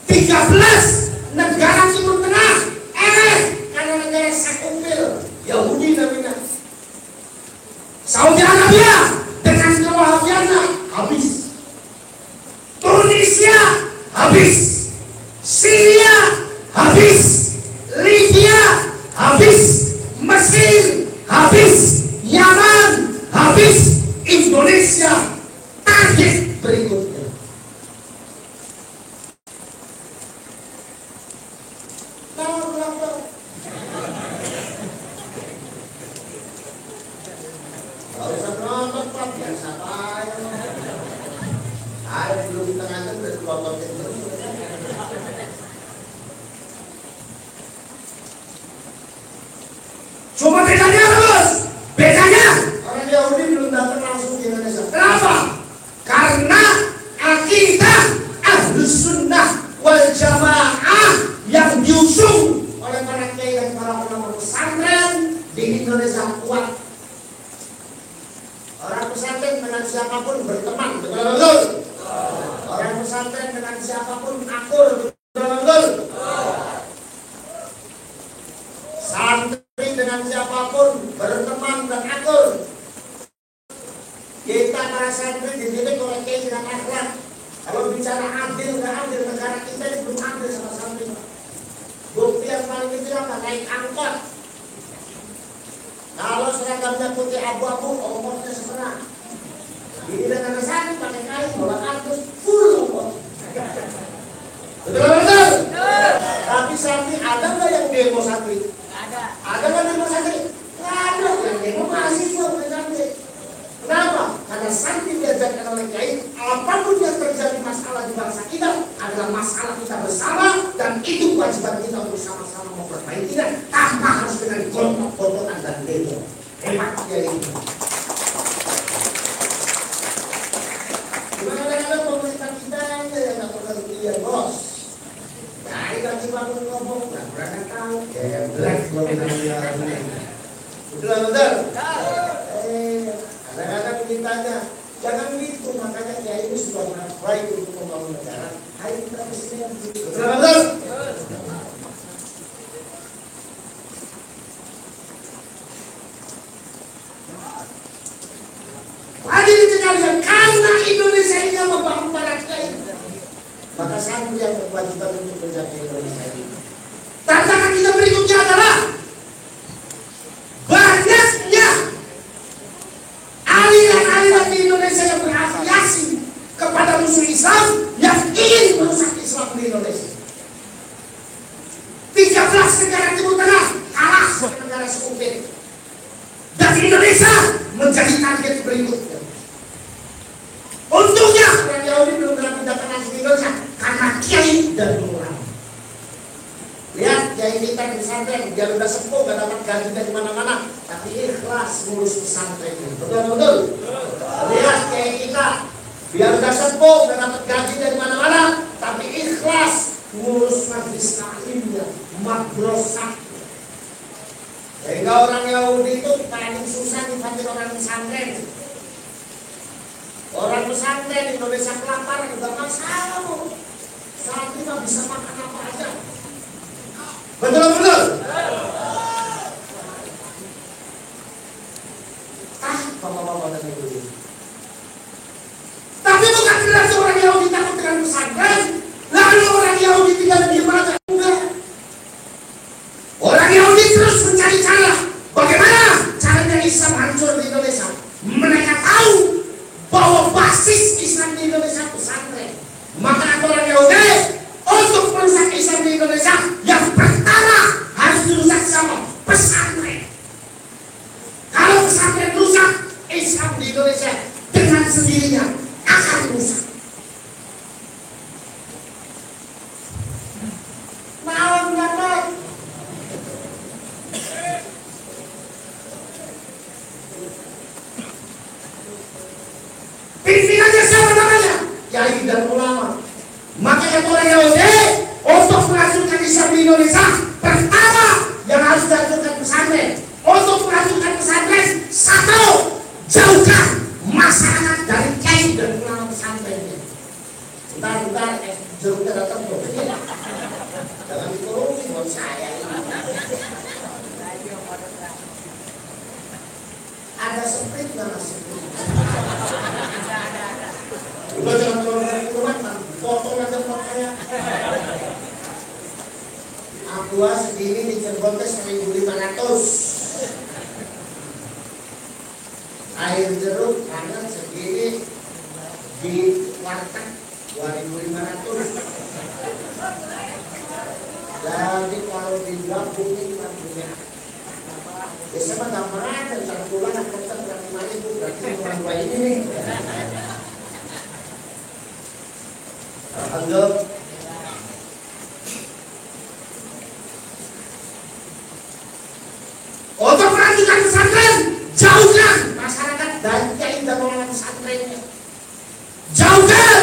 13 negara Timur Tengah karena negara sekumpil Yahudi namanya. Saudi Arabia dengan kewahabiannya habis. Tunisia habis. Syria habis. Libya habis. Mesir habis. Yaman habis. Indonesia target berikutnya. Cuma bedanya apa bos? Bedanya orang Yahudi belum datang langsung ke Indonesia. Kenapa? Karena akidah Ahlus Sunnah wal Jamaah yang diusung oleh para kiai dan para ulama pesantren di Indonesia kuat. Orang pesantren dengan siapapun berteman, betul? Orang pesantren dengan siapapun akur, betul? Santri dengan siapapun berteman dan akur. Kita para santri dididik oleh kiai dengan akhlak. Kalau bicara adil nggak adil, negara kita ini belum adil sama santri. Bukti yang paling kecil apa? Naik angkot. Kalau seragamnya putih abu-abu, ongkosnya setengah. Ini dengan santri pakai kain bawa kartus full ongkos. Betul? Tapi santri ada nggak yang demo santri? Ada nggak demo santri? Nggak ada. Yang demo mahasiswa bukan santri. Kenapa? Karena santri diajarkan oleh kiai, apapun yang terjadi masalah di bangsa kita adalah masalah kita bersama dan itu kewajiban kita untuk sama-sama memperbaikinya tanpa harus dengan gontok-gontokan dan demo. Hebat kiai itu. Gimana kadang-kadang pemerintah kita yang nggak pengertian bos. Dari lagi bangun ngomong nggak pernah tahu. Geblek belum bilang. Betul. Kadang-kadang mintanya jangan gitu, makanya kiai ini sudah baik untuk membangun negara. Ayo kita kesini begitu. Betul. Hadir kiainya membangun para kiai. Maka satu yang berkewajiban untuk menjaga Indonesia ini. Tantangan kita berikutnya adalah banyaknya aliran-aliran di Indonesia yang berafiliasi kepada musuh Islam yang ingin merusak Islam di Indonesia. 13 negara Timur Tengah kalah dengan negara sekutu. Dan Indonesia menjadi target berikutnya. Untungnya orang Yahudi belum pernah tindakan langsung di Indonesia karena kiai dan ulama. Lihat kiai kita di pesantren, dia udah sepuh, gak dapat gaji dari mana-mana, tapi ikhlas ngurus pesantren. Betul-betul. Lihat kiai kita, dia udah sepuh, gak dapat gaji dari mana-mana, tapi ikhlas ngurus majlis taklimnya, madrasah. Sehingga orang Yahudi itu paling susah difantil orang pesantren. Orang pesantren Indonesia kelaparan juga masalah. Saat ini mah bisa makan apa aja. Betul-betul. Bapak-bapak dan ibu. Tapi bukan berarti orang Yahudi takut dengan pesantren, lalu orang Yahudi tinggal di mana? Enggak. Orang Yahudi terus mencari cara bagaimana caranya Islam hancur di Indonesia. Mereka tahu bahwa basis Islam di Indonesia pesantren. Maka orang Yahudi untuk merusak Islam di Indonesia yang pertama harus dirusak sama pesantren. Kalau pesantren rusak, Islam di Indonesia dengan sendirinya akan rusak. Malam. Pimpinannya siapa namanya? Kiai dan ulama. Makanya orang Yahudi untuk menghancurkan Islam di Indonesia, pertama yang harus dihancurkan pesantren. Untuk menghancurkan pesantren, satu, jauhkan masyarakat dari kiai dan ulama pesantrennya. Bentar, jeruknya datang tuh. Jangan diturunin buat saya ini. Ada sprit nggak masuk? Udah jangan terlalu kuat, potong aja potongnya. Aqua segini di Cirebon 1.500. Air jeruk kanan segini di warteg 2.500. Jadi kalau digabungin harganya, biasanya mah nggak pernah dan satu bulan aku tetap berarti mati itu berarti orang tua ini nih. Anggap untuk merajukan pesantren, jauhkan masyarakat dari kiai dan ulama pesantrennya, jauhkan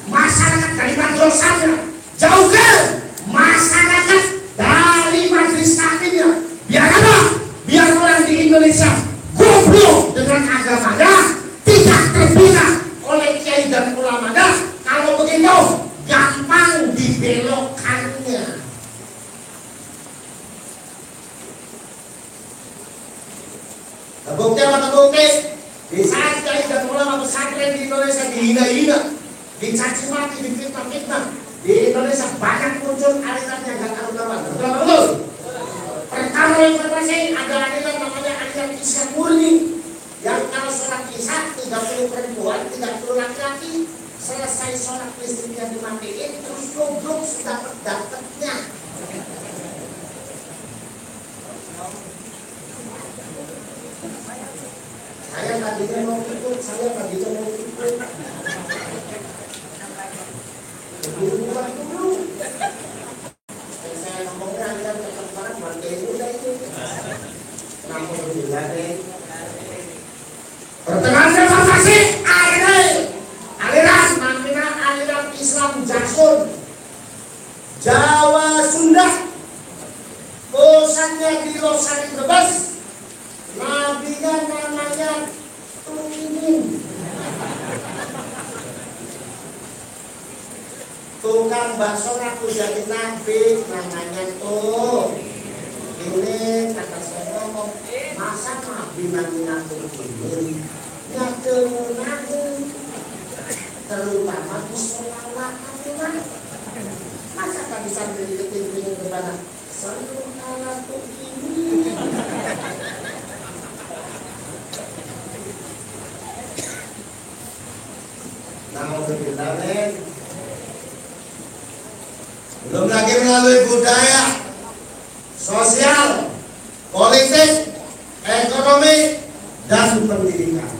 masyarakat dari madrasahnya, jauhkan masyarakat dari majelis taklimnya. Biar apa? Biar orang di Indonesia goblok dengan agamanya, tidak terbina oleh kiai dan ulamanya. Kalau begitu gampang dibelokkannya. Terbukti apa terbukti? Di saat kiai dan ulama pesantren di Indonesia dihina-hina, dicaci maki, difitnah-fitnah, di Indonesia banyak muncul aliran yang gak karu-karuan. Betul? Pertama informasi ada aliran namanya aliran Islam murni, yang kalau sholat isya 30 perempuan, 30 laki-laki. Selesai sholat listriknya dimatiin, terus goblok sudah dapetnya. Saya tadinya mau ikut. Buru-buruan dulu. Saya ngomongnya aliran tetap barang, mantain udah itu. Namun juga deh. Pertengahan reformasi, aliran namanya aliran Islam Jasun, Jawa Sunda, pusatnya di Losari Brebes, nabinya namanya Tumimin, tukang bakso aku jadi nabi namanya tuh. Ini kata saya ngomong, masa nabi namanya Tumimin? Ya tuh nabi. terutama di sholawat Al-Quran. Masa tak bisa berdeketin dengan kepada sallu ala ini. Nama kebilangan belum lagi melalui budaya, sosial, politik, ekonomi, dan pendidikan.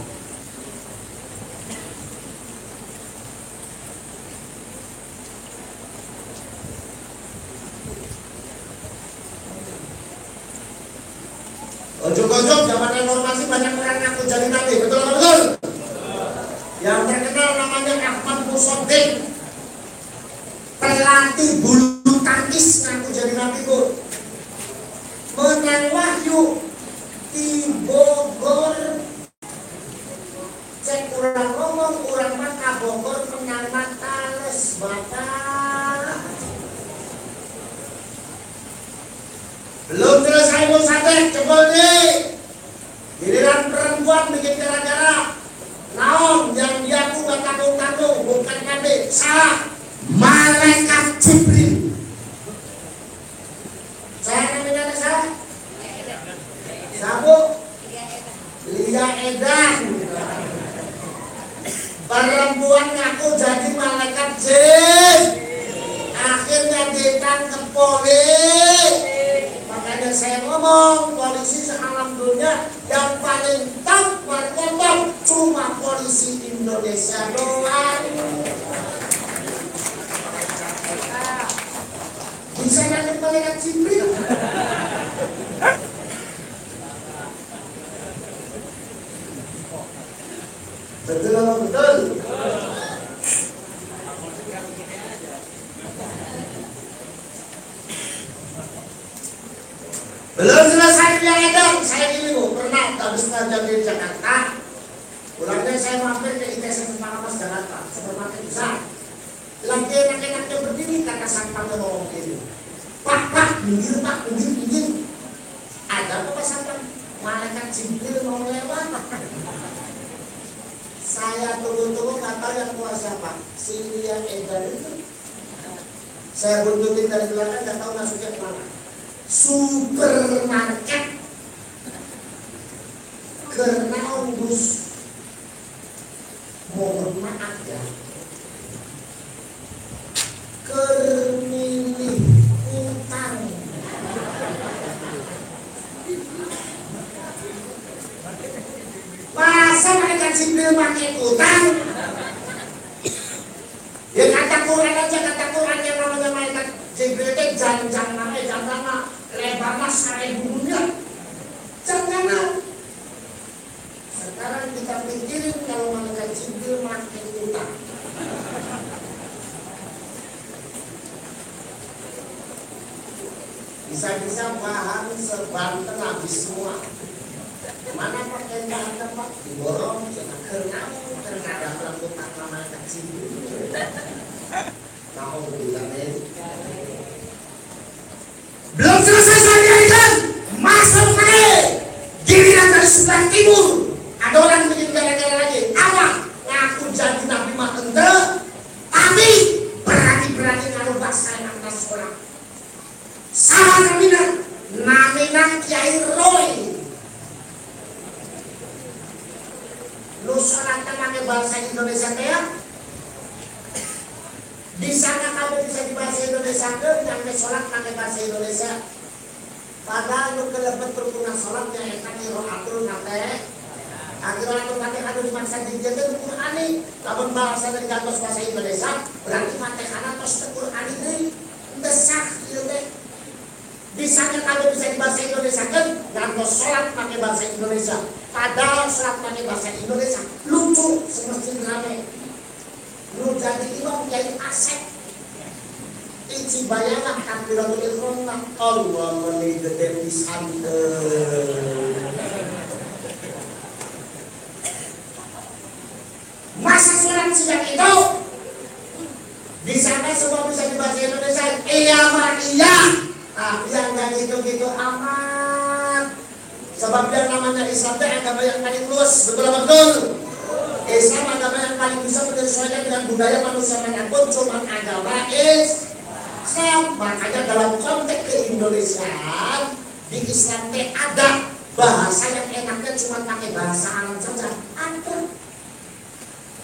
Ojok-ojok zaman reformasi banyak orang ngaku jadi nabi, betul atau betul? Yang terkenal namanya Ahmad Musodik, pelatih bulu tangkis ngaku jadi nabi bu. Menang wahyu di Bogor, cek kurang ngomong, kurang maka Bogor menang matales bapak. Belum selesai musadek, jebol nih. Giliran perempuan bikin gara-gara. Naon yang diaku gak tanggung-tanggung, bukan nabi, salah. Malaikat Jibril. Saya namanya salah. Sabu Lia Edan. Perempuan ngaku jadi malaikat jin. Akhirnya ditangkap polisi. Makanya saya ngomong, polisi sealam dunia yang paling top markotop cuma polisi Indonesia doang. Bisa nangkep malaikat Jibril. Betul apa betul? Belum selesai yang edang, saya gini bu, pernah habis ngajar di Jakarta, pulangnya saya mampir ke ITS Paramas Jakarta, supermarket besar. Lagi enak-enaknya berdiri, kata sampahnya ngomong gini, Pak, minggir Pak, minggir. Ada apa sampah? Malaikat Jibril mau lewat. Saya tunggu-tunggu kata yang kuasa Pak, si Lia Edan itu. Saya buntutin dari belakang, gak tahu masuknya kemana. Supermarket karena undus, mohon maaf ya, kermilih utang. Masa mereka Jibril pakai utang? Ya kata Quran aja, kata Quran yang namanya malaikat Jibril itu jangan nama lebarnya 1000 dunia. Jangan. Sekarang kita pikirin kalau malaikat Jibril pakai utang. Bisa-bisa bahan sebanten habis semua. Mana pakai Banten Pak? Diborong, karena ada pelan malaikat Jibril. Belum selesai saya ikan, masuk lagi. Giliran dari sebelah timur, ada orang bikin gara-gara lagi. Apa? Ngaku jadi Nabi Mahende, tapi berani-berani ngaruh bahasa yang atas orang. Salah namina Kiai Roy. Lu sholat pakai bahasa Indonesia kayak? Di sana kamu bisa di bahasa Indonesia ke, yang sholat pakai bahasa Indonesia. Padahal lu kelebet berguna sholatnya yang kaki rohatul nate. Akhirnya lu pakai adu dimaksa dijaga Qur'ani. Lamun bahasa dari gantos bahasa Indonesia, berarti pakai kanan tos Qur'ani ini desak gitu deh. Di sana kamu bisa di bahasa Indonesia kan, gantos sholat pakai bahasa Indonesia. Padahal sholat pakai bahasa Indonesia lucu semestinya rame. Lu jadi imam jadi asep. Iji bayangan takbiratul ihram Allah meni gede pisan. Masa sholat siang itu di sana semua bisa di bahasa Indonesia. Iya mah iya. Tapi yang gak gitu-gitu amat. Sebab yang namanya Islam itu agama yang paling luas, betul betul. Islam agama yang paling bisa menyesuaikan dengan budaya manusia manapun cuma agama Islam. Makanya dalam konteks keindonesiaan di Islam ada bahasa yang enaknya cuma pakai bahasa Arab saja.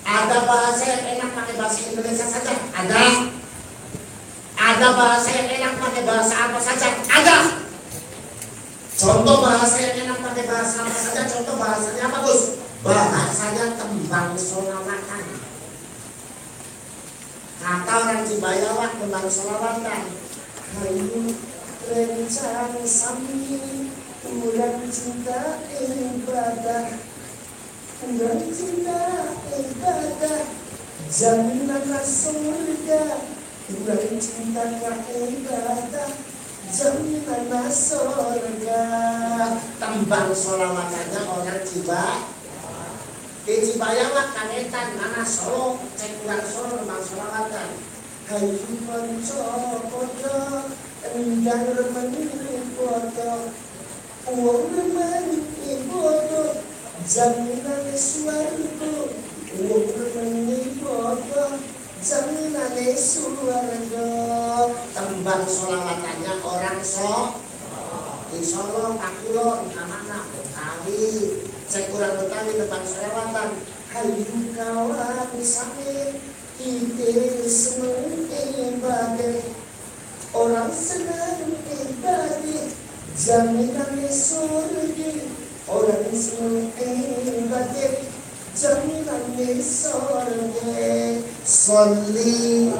Ada bahasa yang enak pakai bahasa Indonesia saja. Ada bahasa yang enak pakai bahasa apa saja. Ada. Contoh bahasa yang enak pakai bahasa apa saja. Contoh bahasanya apa, Gus? Bahasanya tembang sholawatan. Kata orang Cibayawak tembang sholawatan. Hayu rencang sami ulang cinta ibadah. Ulang cinta ibadah. Jaminan surga. Ulang cinta ibadah. Jaminan surga. Tembang sholawatannya orang Cibayawak. Di Cibayawak kanetan mana Solo, cekulan Solo tembang sholawatan. Hayu ponco podo, endang remeni podo, uang remeni podo, jaminan suarga, uang remeni podo, jaminan suarga. Tembang sholawatannya orang di Solo, Pakulo, di mana Betawi. Cekulan Betawi tembang sholawatan. Hayu kawan sambil ide seneng ibadah, orang senang ibadah, jaminan surga. Orang senang ibadah, jaminan surga. Sholli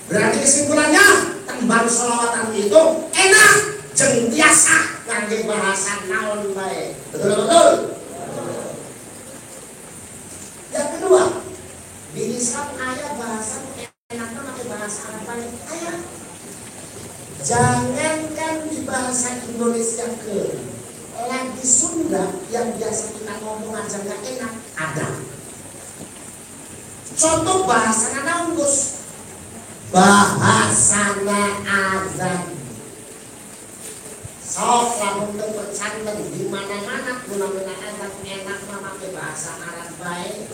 berarti kesimpulannya tembang sholawatan itu enak jeung tiasa ngangge bahasa naon bae. Betul. Yang kedua, di Islam aya bahasa enaknya pakai bahasa Arab bae. Aya. Jangankan di bahasa Indonesia ke lagi Sunda yang biasa kita ngomong aja nggak enak ada. Contoh bahasa naon Gus? Bahasana azan. Sok lamun teu percanten di mana-mana guna-guna azan enak mah pakai bahasa Arab bae.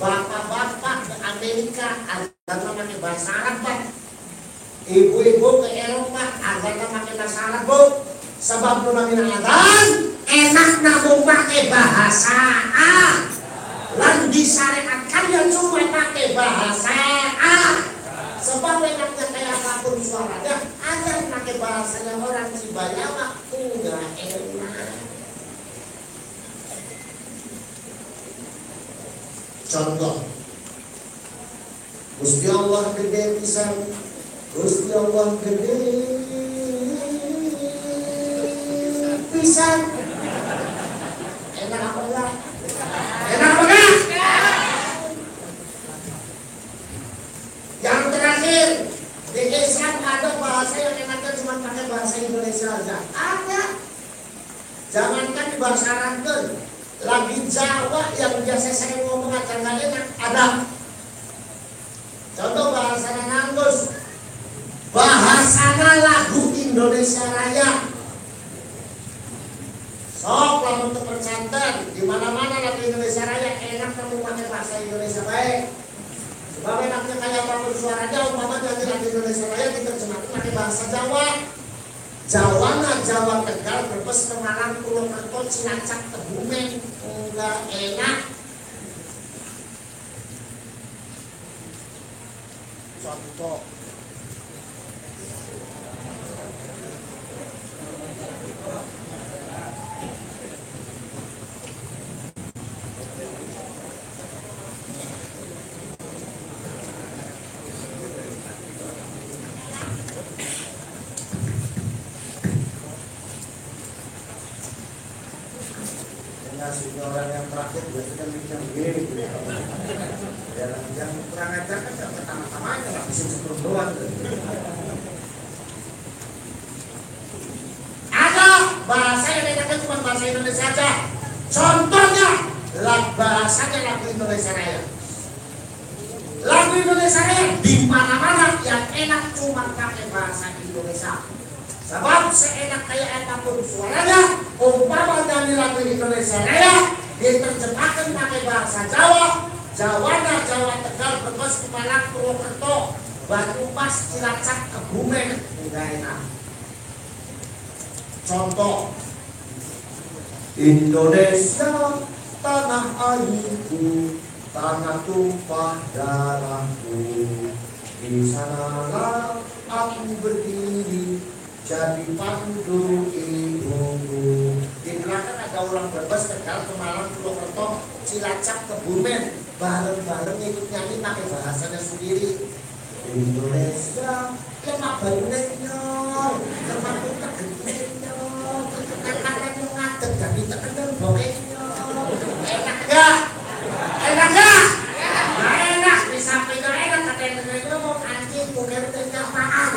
Bapak-bapak ke Amerika azan mah pakai bahasa Arab bae. Ibu-ibu ke Eropa azan mah pakai bahasa Arab bae. Sebab guna-guna azan enak namun pakai bahasa Arab. Lan di syariat kalian cuma pakai bahasa Arab. Sebab enaknya kayak apapun suaranya, ada yang pakai bahasanya orang Cibayawak, enggak enak. Contoh, Gusti Allah gede pisan, Gusti Allah gede pisan. Enak apa enggak? Enak apa enggak? Yang terakhir, di Islam ada bahasa yang enaknya cuma pakai bahasa Indonesia aja. Ada. Jangankan di bahasa Arab kan, lagi Jawa yang biasa saya ngomong aja nggak enak, ada. Contoh bahasa Nanggus, bahasana lagu Indonesia Raya. Sok lamun teu percanten, di mana-mana lagu Indonesia Raya enak kamu pakai bahasa Indonesia baik. Sebab enaknya kayak apapun suaranya, umpama jadi lagu Indonesia Raya diterjemahkan pakai bahasa Jawa. Jawana, Jawa Tegal, Brebes, Semarang, Purwokerto, Cilacap, Kebumen, enggak enak. Contoh. Orang yang terakhir biasanya mikir begini. yang kurang ajar kan yang pertama-tamanya nggak bisa setrum doang. Ada bahasa yang dikatakan cuma bahasa Indonesia saja. Contohnya bahasanya lagu Indonesia Raya. Lagu Indonesia Raya di mana-mana yang enak cuma pakai bahasa Indonesia. Sebab seenak kayak apapun suaranya, umpama dari lagu Indonesia Raya diterjemahkan pakai bahasa Jawa, Jawana, Jawa Tegal, Brebes, Malang, Purwokerto, Banyumas, Cilacap, Kebumen, udah enak. Contoh, Indonesia tanah airku, tanah tumpah darahku, di sanalah aku berdiri, jadi pandu ibuku. Di belakang ada ulang Brebes, Tegal, Pemalang, Purwokerto, Cilacap, Kebumen, bareng-bareng ikut nyanyi pakai bahasanya sendiri. Indonesia lemah bangunnya, lemah kita gedenya, kekakarannya ngadeg, jadi terkenal bokehnya. Enak gak? Enak gak? Gak enak, di samping gak enak, kata yang ngomong anjing, bukan apaan.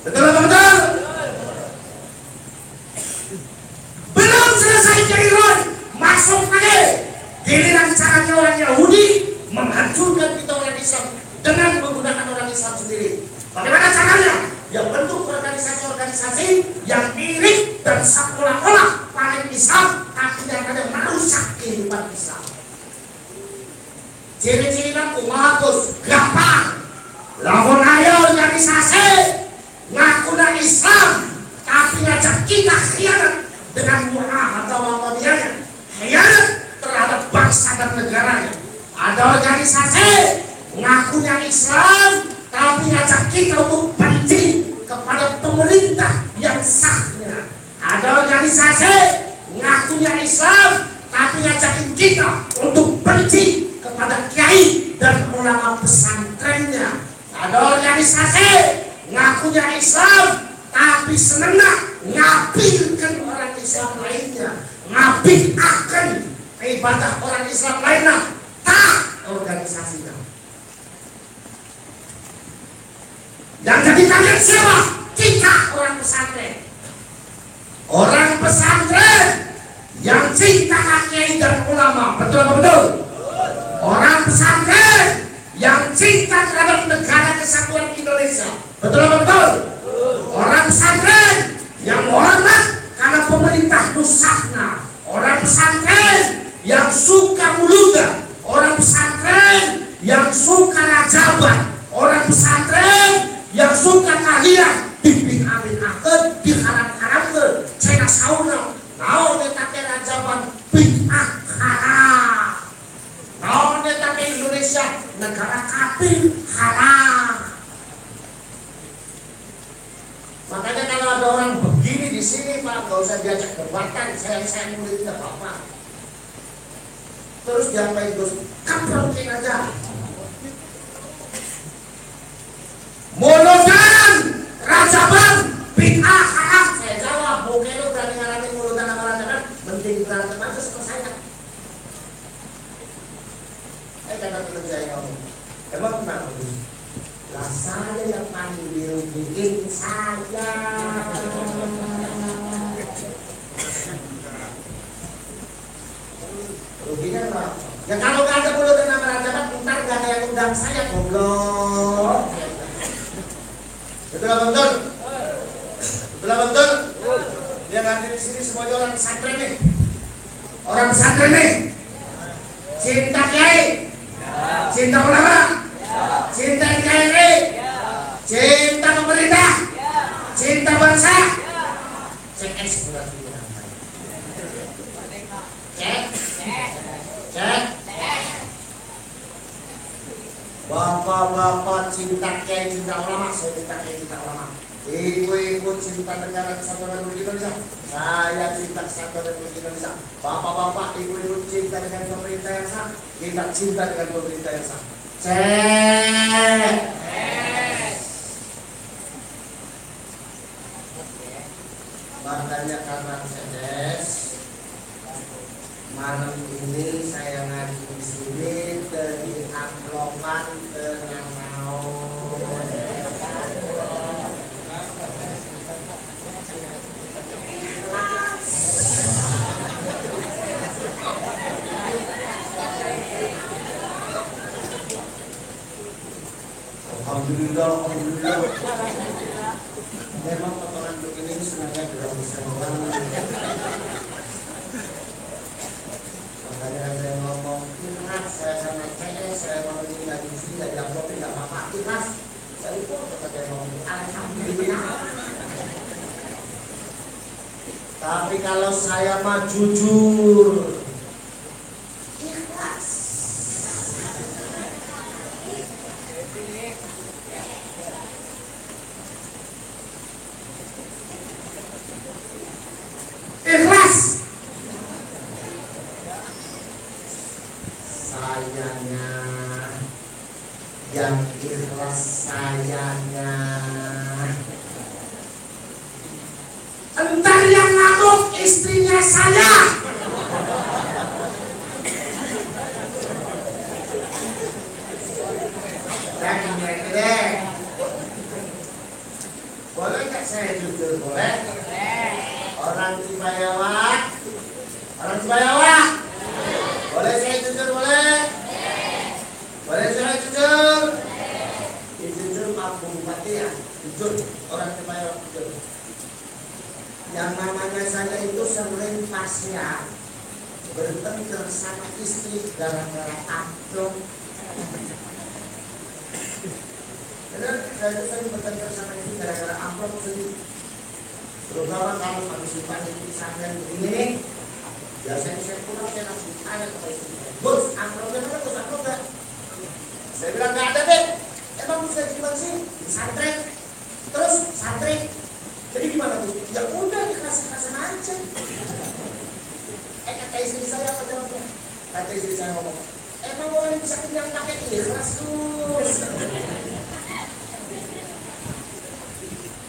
Betul apa betul? Belum selesai Jairun, masuk lagi. Giliran caranya orang Yahudi menghancurkan kita orang Islam dengan menggunakan orang Islam sendiri. Bagaimana caranya? Yang bentuk organisasi-organisasi yang mirip dan seolah-olah paling Islam, tapi yang ada merusak kehidupan Islam. Ciri-cirinya kumatus, gampang. Lawan ayo organisasi ngakulah Islam, tapi ngajak kita khianat dengan mu'ahad atau wawadiyahnya, khianat terhadap bangsa dan negaranya. Ada organisasi ngakunya Islam, tapi ngajak kita untuk benci kepada pemerintah yang sahnya. Ada organisasi ngakunya Islam, tapi ngajakin kita untuk benci kepada kiai dan ulama pesantrennya. Ada organisasi ngakunya Islam, tapi senang ngapilkan orang Islam lainnya, ngapilkan ibadah orang Islam lainnya, tak organisasinya. Yang jadi kaget siapa? Kita orang pesantren. Orang pesantren yang cinta kiai dan ulama, betul apa betul? Orang pesantren yang cinta terhadap negara kesatuan Indonesia, betul apa betul? Orang pesantren yang hormat karena pemerintah nusakna. Orang pesantren yang suka muluda. Orang pesantren yang suka rajaban. Orang pesantren yang suka tahiyah dipindah-pindahkan, diharam-haramkan, cina sauna. Naon eta teh rajaban bid'ah haram. Naon eta teh Indonesia negara kafir haram. Makanya kalau ada orang begini di sini Pak, gak usah diajak debatkan, saya murid tidak apa-apa. Terus diapain terus? Kaprokin aja. Muludan, rajaban, bid'ah haram. Saya jawab, mungkin lu berani ngalamin muludan sama rajaban, mending berantem aja sama saya. Kata teman saya ngomong, emang kenapa? Lah saya yang panggil bikin saya. Ruginya apa? Ya kalau gak ada muludan sama rajaban, ntar gak ada yang undang saya, goblok. Betul apa betul? Betul apa betul? Yang hadir di sini semuanya orang pesantren nih. Orang pesantren nih. Cinta kiai, cinta ulama, cinta NKRI, cinta pemerintah, cinta bangsa. Cek eksplorasi cek. Bapak-bapak cinta kiai, cinta ulama, saya cinta kiai, cinta ulama. Ibu-ibu cinta negara kesatuan Republik Indonesia, saya cinta kesatuan Republik Indonesia. Bapak-bapak, ibu-ibu cinta dengan pemerintah yang sah, kita cinta dengan pemerintah yang sah. Cek. Makanya karena CDS, malam ini saya ngaji Alhamdulillah. Memang potongan begini sebenarnya tidak bisa mengulangi. Makanya saya ngomong, Mas, saya sama CS, saya mau ini lagi sini, lagi upload, tidak apa-apa, Mas. Saya pun tetap ngomong, alhamdulillah. Tapi kalau saya mah jujur, ikhlas. Ikhlas. Sayangnya, yang ikhlas sayangnya. Entar yang ngamuk istrinya saya. Boleh nggak saya jujur? Boleh? Orang Cibayawak. Boleh saya jujur? Boleh? Boleh saya jujur? Jujur maaf Bupati ya. Jujur orang Cibayawak jujur. Yang namanya saya itu sering pasnya bertengkar sama istri gara-gara amplop. Benar, saya itu sering bertengkar sama istri gara-gara amplop sendiri. Terutama kalau habis dipanggil pisahnya begini nih, biasanya saya pulang saya langsung tanya ke istri saya, Bos, amplopnya mana Bos, amplop gak? Saya bilang gak ada deh. Emang bisa gimana sih? Di santri. Terus santri. Jadi gimana Bu? Ya udah dikasih-kasih aja. Kata istri saya apa jawabnya? Kata istri saya ngomong, emang orang bisa kenyang pakai ikhlas terus.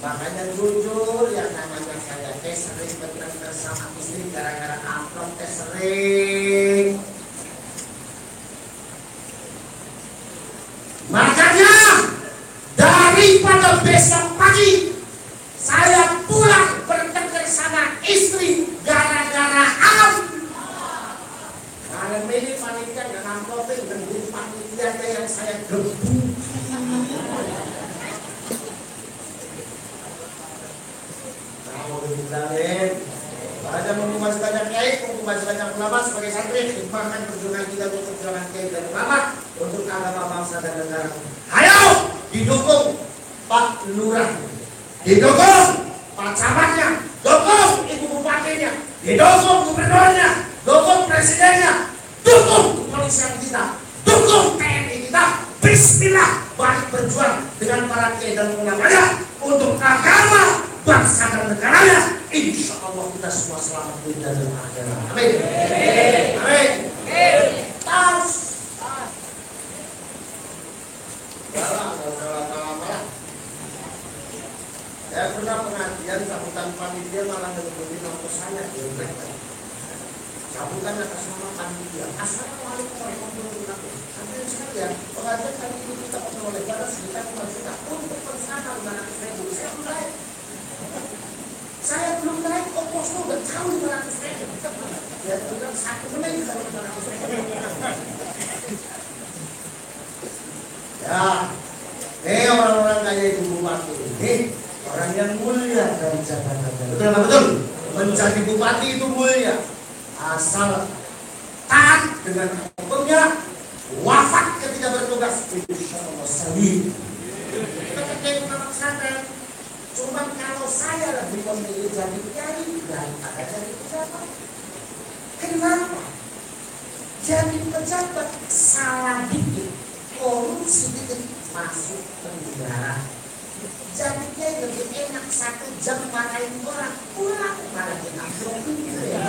Makanya jujur yang namanya saya sering bertengkar sama istri gara-gara amplop sering. Makanya daripada besok pagi saya pulang bertengkar sama istri gara-gara malam ini panitia dan amplopin dan panitia yang saya gebuki. Pada mengumas banyak kiai, mengumas banyak ulama sebagai santri, hikmahkan perjuangan kita untuk perjuangan kiai dan ulama untuk agama bangsa dan negara. Ayo didukung Pak Lurah, didukung Pak Camatnya, dukung Ibu Bupatinya, didukung Gubernurnya, dukung Presidennya, dukung kepolisian kita, dukung TNI kita. Bismillah, balik berjuang dengan para kiai dan ulamanya untuk agama bangsa dan negaranya. Insya Allah kita semua selamat dunia dan akhirat. Amin. Amin. Tas. Saya pernah pengajian sambutan panitia malah ngebutin nama saya. Sambutan atas nama panitia. Assalamualaikum warahmatullahi wabarakatuh. Sampai sekalian, pengajian kali ini kita memperoleh balas sekitar 5 juta untuk pesanan 500.000. Saya belum naik ongkosnya udah tahu 500.000. Ya bilang 1 menit kalau 500.000. Ya, ini orang-orang kayak Ibu Bupati ini orang yang mulia dari jabatannya. Betul nggak betul? Menjadi bupati itu mulia, asal taat dengan hukumnya, wafat ketika bertugas. Insya Allah salim. Kita kerjain nama pesantren. Cuma kalau saya lebih memilih jadi kiai daripada jadi pejabat. Kenapa? Jadi pejabat salah dikit, korupsi dikit, masuk penjara. Jadi kiai lebih enak 1 jam marahin orang, pulang marahin amplop itu ya.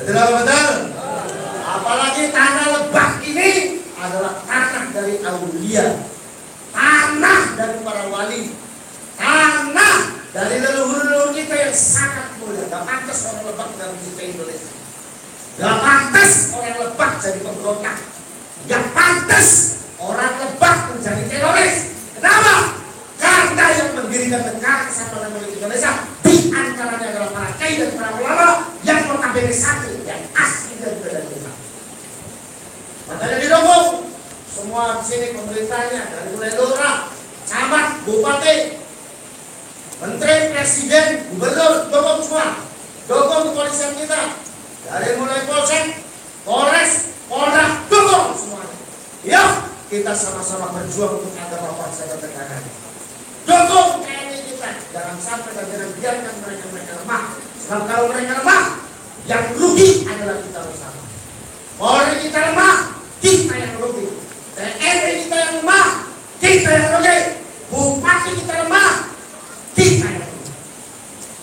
Betul apa betul? Apalagi tanah Lebak ini adalah tanah dari aulia, tanah dari para wali, tanah dari leluhur-leluhur kita yang sangat mulia. Gak pantas orang Lebak dalam kita Indonesia. Gak pantas orang Lebak jadi pemberontak. Gak pantas orang Lebak menjadi teroris. Kenapa? Karena yang mendirikan negara kesatuan Republik Indonesia di antaranya adalah para kiai dan para ulama yang notabene satu, yang asli dan benar. sini pemerintahnya, dari mulai lurah, camat, bupati, menteri, presiden, gubernur, dukung semua, dukung kepolisian kita, dari mulai polsek, polres, polda, dukung semuanya. Yuk, kita sama-sama berjuang untuk agama bangsa dan negara. Dukung TNI kita, jangan sampai dan jangan biarkan mereka lemah. Sebab kalau mereka lemah, yang rugi adalah kita bersama. Polri kita lemah, kita yang rugi. TNI kita yang lemah, kita yang rugi. Bupati kita lemah, kita yang rugi.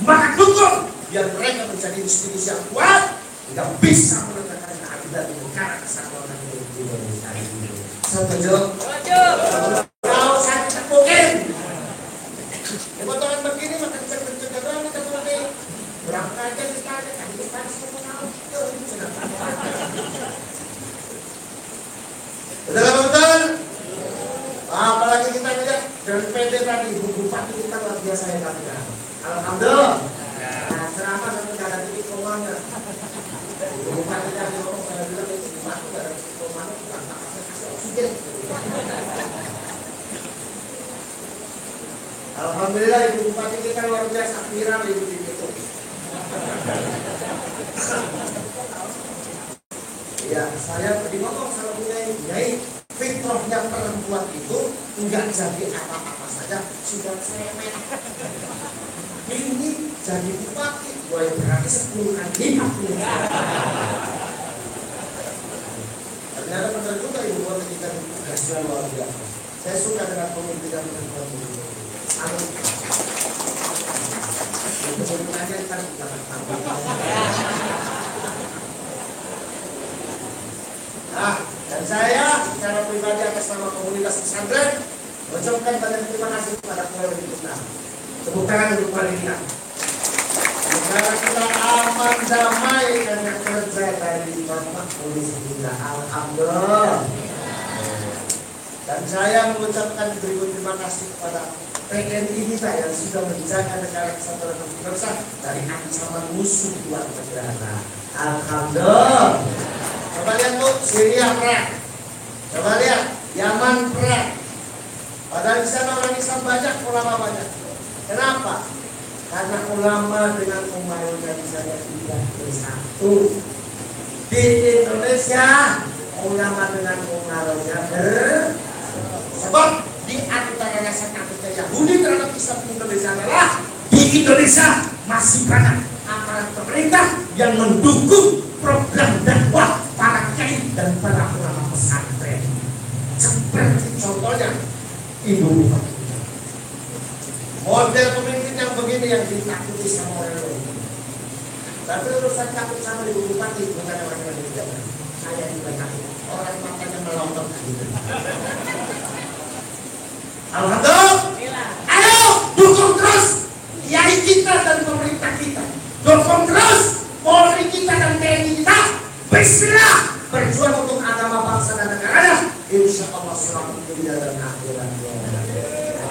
Maka dukung biar mereka menjadi institusi yang kuat, tidak bisa menegakkan keadilan di negara kesatuan dan Indonesia ini. Setuju? Kalau saya tepukin, potongan begini makan cek-cek doang kita pakai berangkat aja ditanya, tadi kita semua tahu. Betul betul. Apalagi kita lihat dari PT tadi, bupati kita luar biasa ya kita. Alhamdulillah. Nah, ceramah dan tidak ada titik komanya. Bupati tadi ngomong saya bilang itu bupati tidak ada titik komanya, bukan kasih oksigen. Alhamdulillah ibu bupati kita luar biasa, viral ibu itu. Ya, saya tadi ngomong sama Bu Nyai, fitrahnya perempuan itu enggak jadi apa-apa saja sudah cemen. Ini jadi bupati, boleh berarti 10 kali lipat. Ternyata benar juga ibu bupati kita tugasnya luar biasa. Saya suka dengan pemimpinan perempuan ini. Nah, dan saya secara pribadi atas nama komunitas pesantren mengucapkan banyak terima kasih kepada keluarga kita. Tepuk tangan untuk panitia. Negara kita aman damai karena kerja dari Bapak Polisi kita. Alhamdulillah. Dan saya mengucapkan terima kasih kepada TNI kita yang sudah menjaga negara kesatuan dan bangsa dari ancaman musuh luar negara. Alhamdulillah. Coba lihat tuh, Syria perang. Coba lihat, Yaman perang. Padahal di sana orang Islam banyak, ulama banyak. Kenapa? Karena ulama dengan umatnya di sana tidak bersatu. Di Indonesia, ulama dengan umatnya sebab di antara rasa takutnya Yahudi terhadap Islam di Indonesia adalah di Indonesia masih banyak aparat pemerintah yang mendukung program dakwah para kiai dan para ulama pesantren. Seperti contohnya Ibu Bupati. Model pemimpin yang begini yang ditakuti sama orang lain. Tapi urusan takut sama Ibu Bupati bukan orang yang tidak. Saya juga takut. Orang matanya melontok gitu. Alhamdulillah. Ayo dukung terus kiai kita dan pemerintah kita. Dukung terus Polri kita dan TNI kita. Bismillah berjuang untuk agama bangsa dan negara. Insya Allah selamat dunia dan akhirat.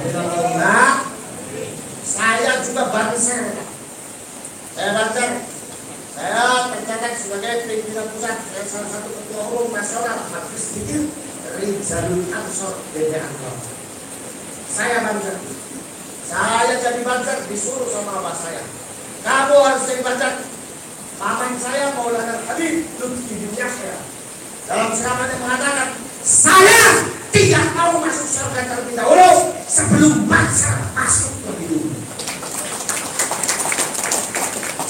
Alhamdulillah. Saya juga banser. Saya banser. Saya tercatat sebagai pimpinan pusat dan salah satu ketua umum nasional Majelis Fikih Rizalul Ansor BPA. Saya banser. Saya jadi banser disuruh sama bapak saya. Kamu harus jadi banser. Paman saya Maulana Habib Lutfi bin Yahya dalam ceramahnya mengatakan, saya tidak mau masuk surga terlebih dahulu sebelum banser masuk lebih dulu.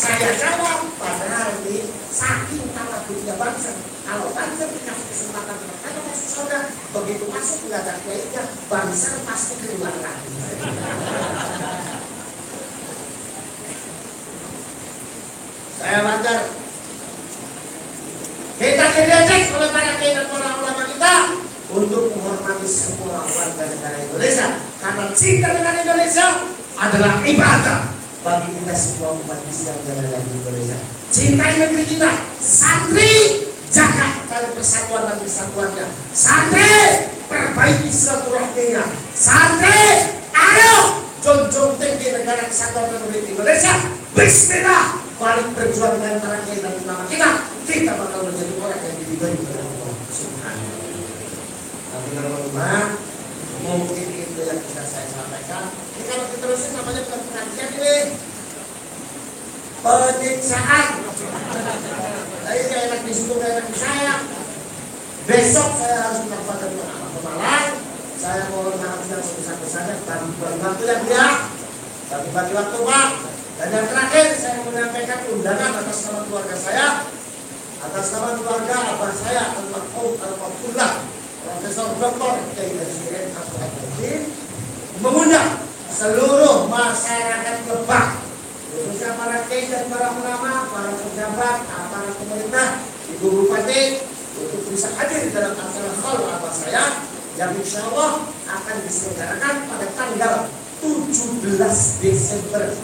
Saya jawab, padahal ini saking takutnya banser. Kalau banser dikasih kesempatan mereka masuk surga, begitu masuk nggak ada kayaknya banser pasti keluar lagi. Saya banser. Kita diajak oleh para kiai dan para ulama kita untuk menghormati semua warga negara Indonesia. Karena cinta dengan Indonesia adalah ibadah bagi kita semua umat Islam yang ada di Indonesia. Cintai negeri kita, santri jaga tali persatuan dan kesatuannya. Santri perbaiki silaturahminya. Santri ayo junjung tinggi negara kesatuan Republik Indonesia. Bismillah balik berjuang dengan para kiai dan ulama kita. Kita bakal menjadi orang yang diridhoi oleh Allah Subhanahu. teman-teman, mungkin itu yang bisa saya sampaikan. Ini kalau diterusin namanya bukan pengajian ini, penyiksaan. Tapi kayak enak di situ, kayak enak di saya. Besok saya harus melakukan Malang. Saya mohon maaf yang sebesar-besarnya bagi waktu yang dia, bagi waktu Pak. Dan yang terakhir saya menyampaikan undangan atas nama keluarga saya, atas nama keluarga abah saya almarhum Alhamdulillah Profesor Dr. Kiai Presiden Abdul Hakim, mengundang seluruh masyarakat Lebak, khususnya para kiai dan para ulama, para pejabat, aparat pemerintah, Ibu Bupati, untuk bisa hadir dalam acara khaul abah saya yang insya Allah akan diselenggarakan pada tanggal 17 Desember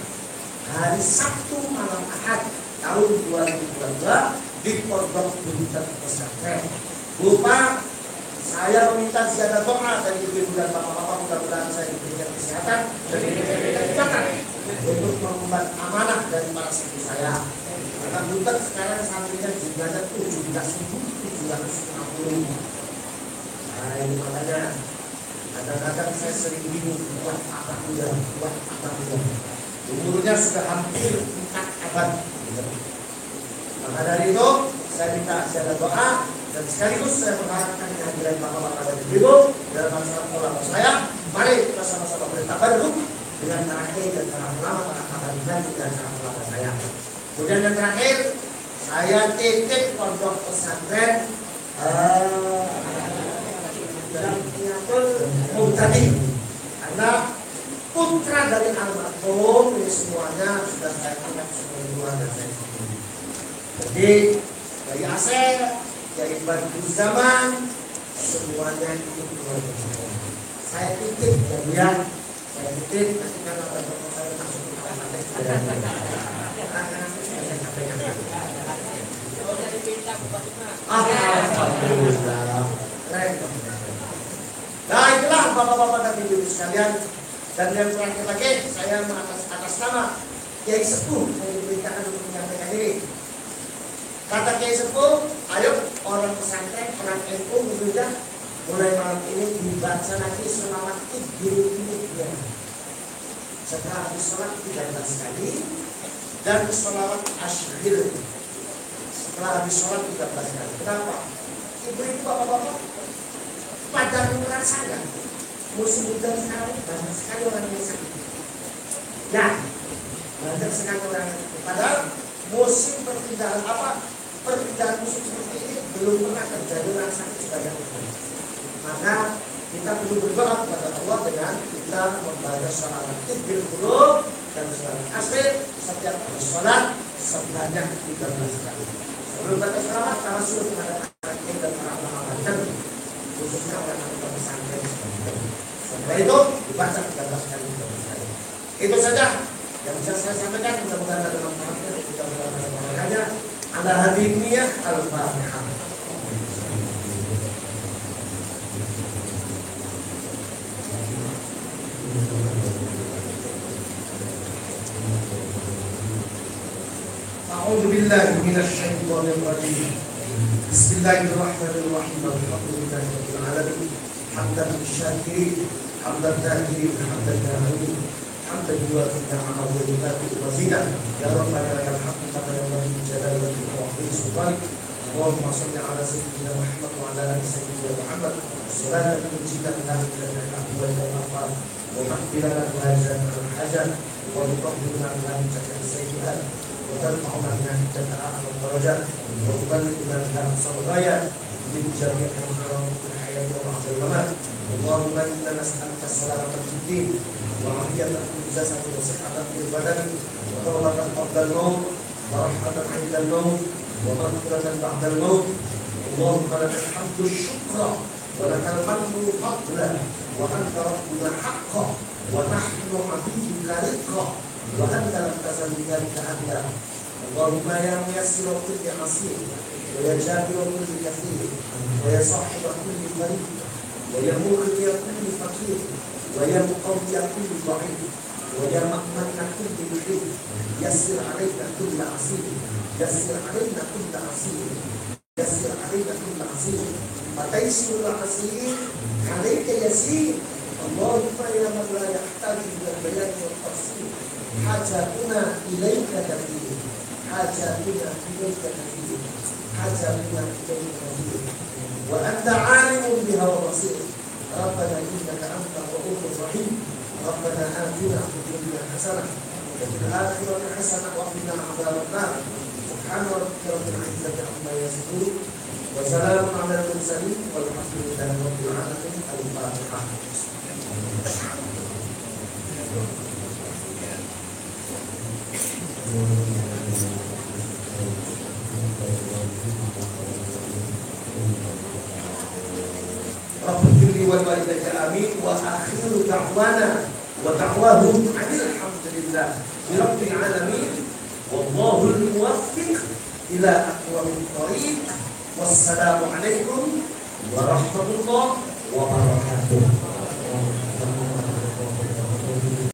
hari Sabtu malam Ahad tahun 2022 di Pondok Bintang Pesantren. Lupa saya meminta ziyadah doa dari ibu dan bapak-bapak, mudah-mudahan saya diberikan kesehatan dan diberikan kekuatan untuk mengemban amanah dari para santri saya. Karena bukan sekarang santrinya jumlahnya 17.760. Nah ini makanya kadang-kadang saya sering bingung buat apa udah. Umurnya sudah hampir 4 abad. Maka dari itu saya minta ziyadah doa dan sekaligus saya mengharapkan kehadiran bapak-bapak dari ibu dalam masalah ulama saya. Mari kita sama-sama bertabarruk dengan para kiai dan para ulama, para kabarin dan para ulama saya. Kemudian yang terakhir, saya titip pondok pesantren Muhtadi, karena putra dari almarhum ini semuanya sudah saya anggap sebagai keluarga saya. Jadi dari Asep, dari Bantu Zaman, semuanya itu keluarga saya. Saya titip ya, saya titip nanti kalau ada saya masuk ke Alhamdulillah. Nah itulah bapak-bapak dan ibu sekalian. Dan yang terakhir lagi saya atas nama Kiai Sepuh saya diberitakan untuk menyampaikan ini. Kata Kiai Sepuh, ayo orang pesantren, orang NU berbeda, mulai malam ini dibaca lagi selawat Ibrahim. Setelah habis sholat 13 kali dan selawat asyhir. Setelah habis sholat 13 kali. Kenapa? Ibu itu bapak-bapak pada merasanya musim hujan sekarang banyak sekali orang yang sakit. Ya, banyak sekali orang yang sakit. Padahal musim perpindahan musim seperti ini belum pernah terjadi orang sakit sebanyak itu. Maka kita perlu berdoa kepada Allah dengan kita membaca sholawat Ibrahim dan sholawat asyhir setiap habis sholat sebanyak 13 kali. Sebelum baca sholawat, kita suruh kepada para kiai dan para ulama khususnya orang-orang pesantren. Setelah itu dibaca 13 kali. Itu saja yang bisa saya sampaikan. Mudah-mudahan ada manfaatnya, mudah-mudahan ada manfaatnya. Ala hadiniyah al-Fatihah. A'udzu billahi minasy syaithanir rajim. Bismillahirrahmanirrahim. Alhamdulillahi rabbil alamin. Hamdan lisyakirin, hamdan dakirin, hamdan dahirin, hamdan yuwafi ni'amahu wa yukafi mazidah. Ya Rabbana lakal hamdu kama yanbaghi li jalali wajhika wa 'azimi sultanik. Allahumma shalli ala sayyidina Muhammad wa ala ali sayyidina Muhammad. Salatan tunjina biha min al-'adab wal afat wa tahfilana biha jami'al hajat wa tuqabbilna biha min jami'is sayyi'at wa tarfa'una biha a'la al-darajat wa tuballighuna biha aqsa al-ghayat min jami'il haram وبعض الممات. اللهم انا نسالك السلامه في الدين وعافيه في الجسد وصحه في البدن وتوبه قبل الموت ورحمه عند الموت ومغفره بعد الموت. اللهم لك الحمد الشكر ولك المن فضلا وانت ربنا حقا ونحن عبيدك رقا وانت لم تزل بذلك ابدا. اللهم يا ميسر كل عسير ويا جابر كل كثير ويا صاحب كل مريض ويا مغني كل فقير ويا مقوي كل ضعيف ويا مأمن كل محيط يسر علينا كل عسير يسر علينا كل عسير يسر علينا كل عسير. فتيسر العسير عليك يسير. اللهم يا من لا يحتاج إلى البيان والتفصيل حاجاتنا إليك كثير، حاجاتنا إليك كثير، حاجاتنا إليك كثير، وأنت عالم بها وبصير. ربنا إنك أنت الرؤوف الرحيم. ربنا آتنا في الدنيا حسنة وفي الآخرة حسنة وقنا عذاب النار. سبحان ربك رب العزة عما يصفون وسلام على المرسلين والحمد لله رب العالمين. الفاتحة. Rabbil wal walidayya amin wa akhiru da'wana wa da'wahum alhamdulillah rabbil alamin wallahu al-muwaffiq ila aqwamit thariq. Wassalamu alaikum warahmatullahi wabarakatuh.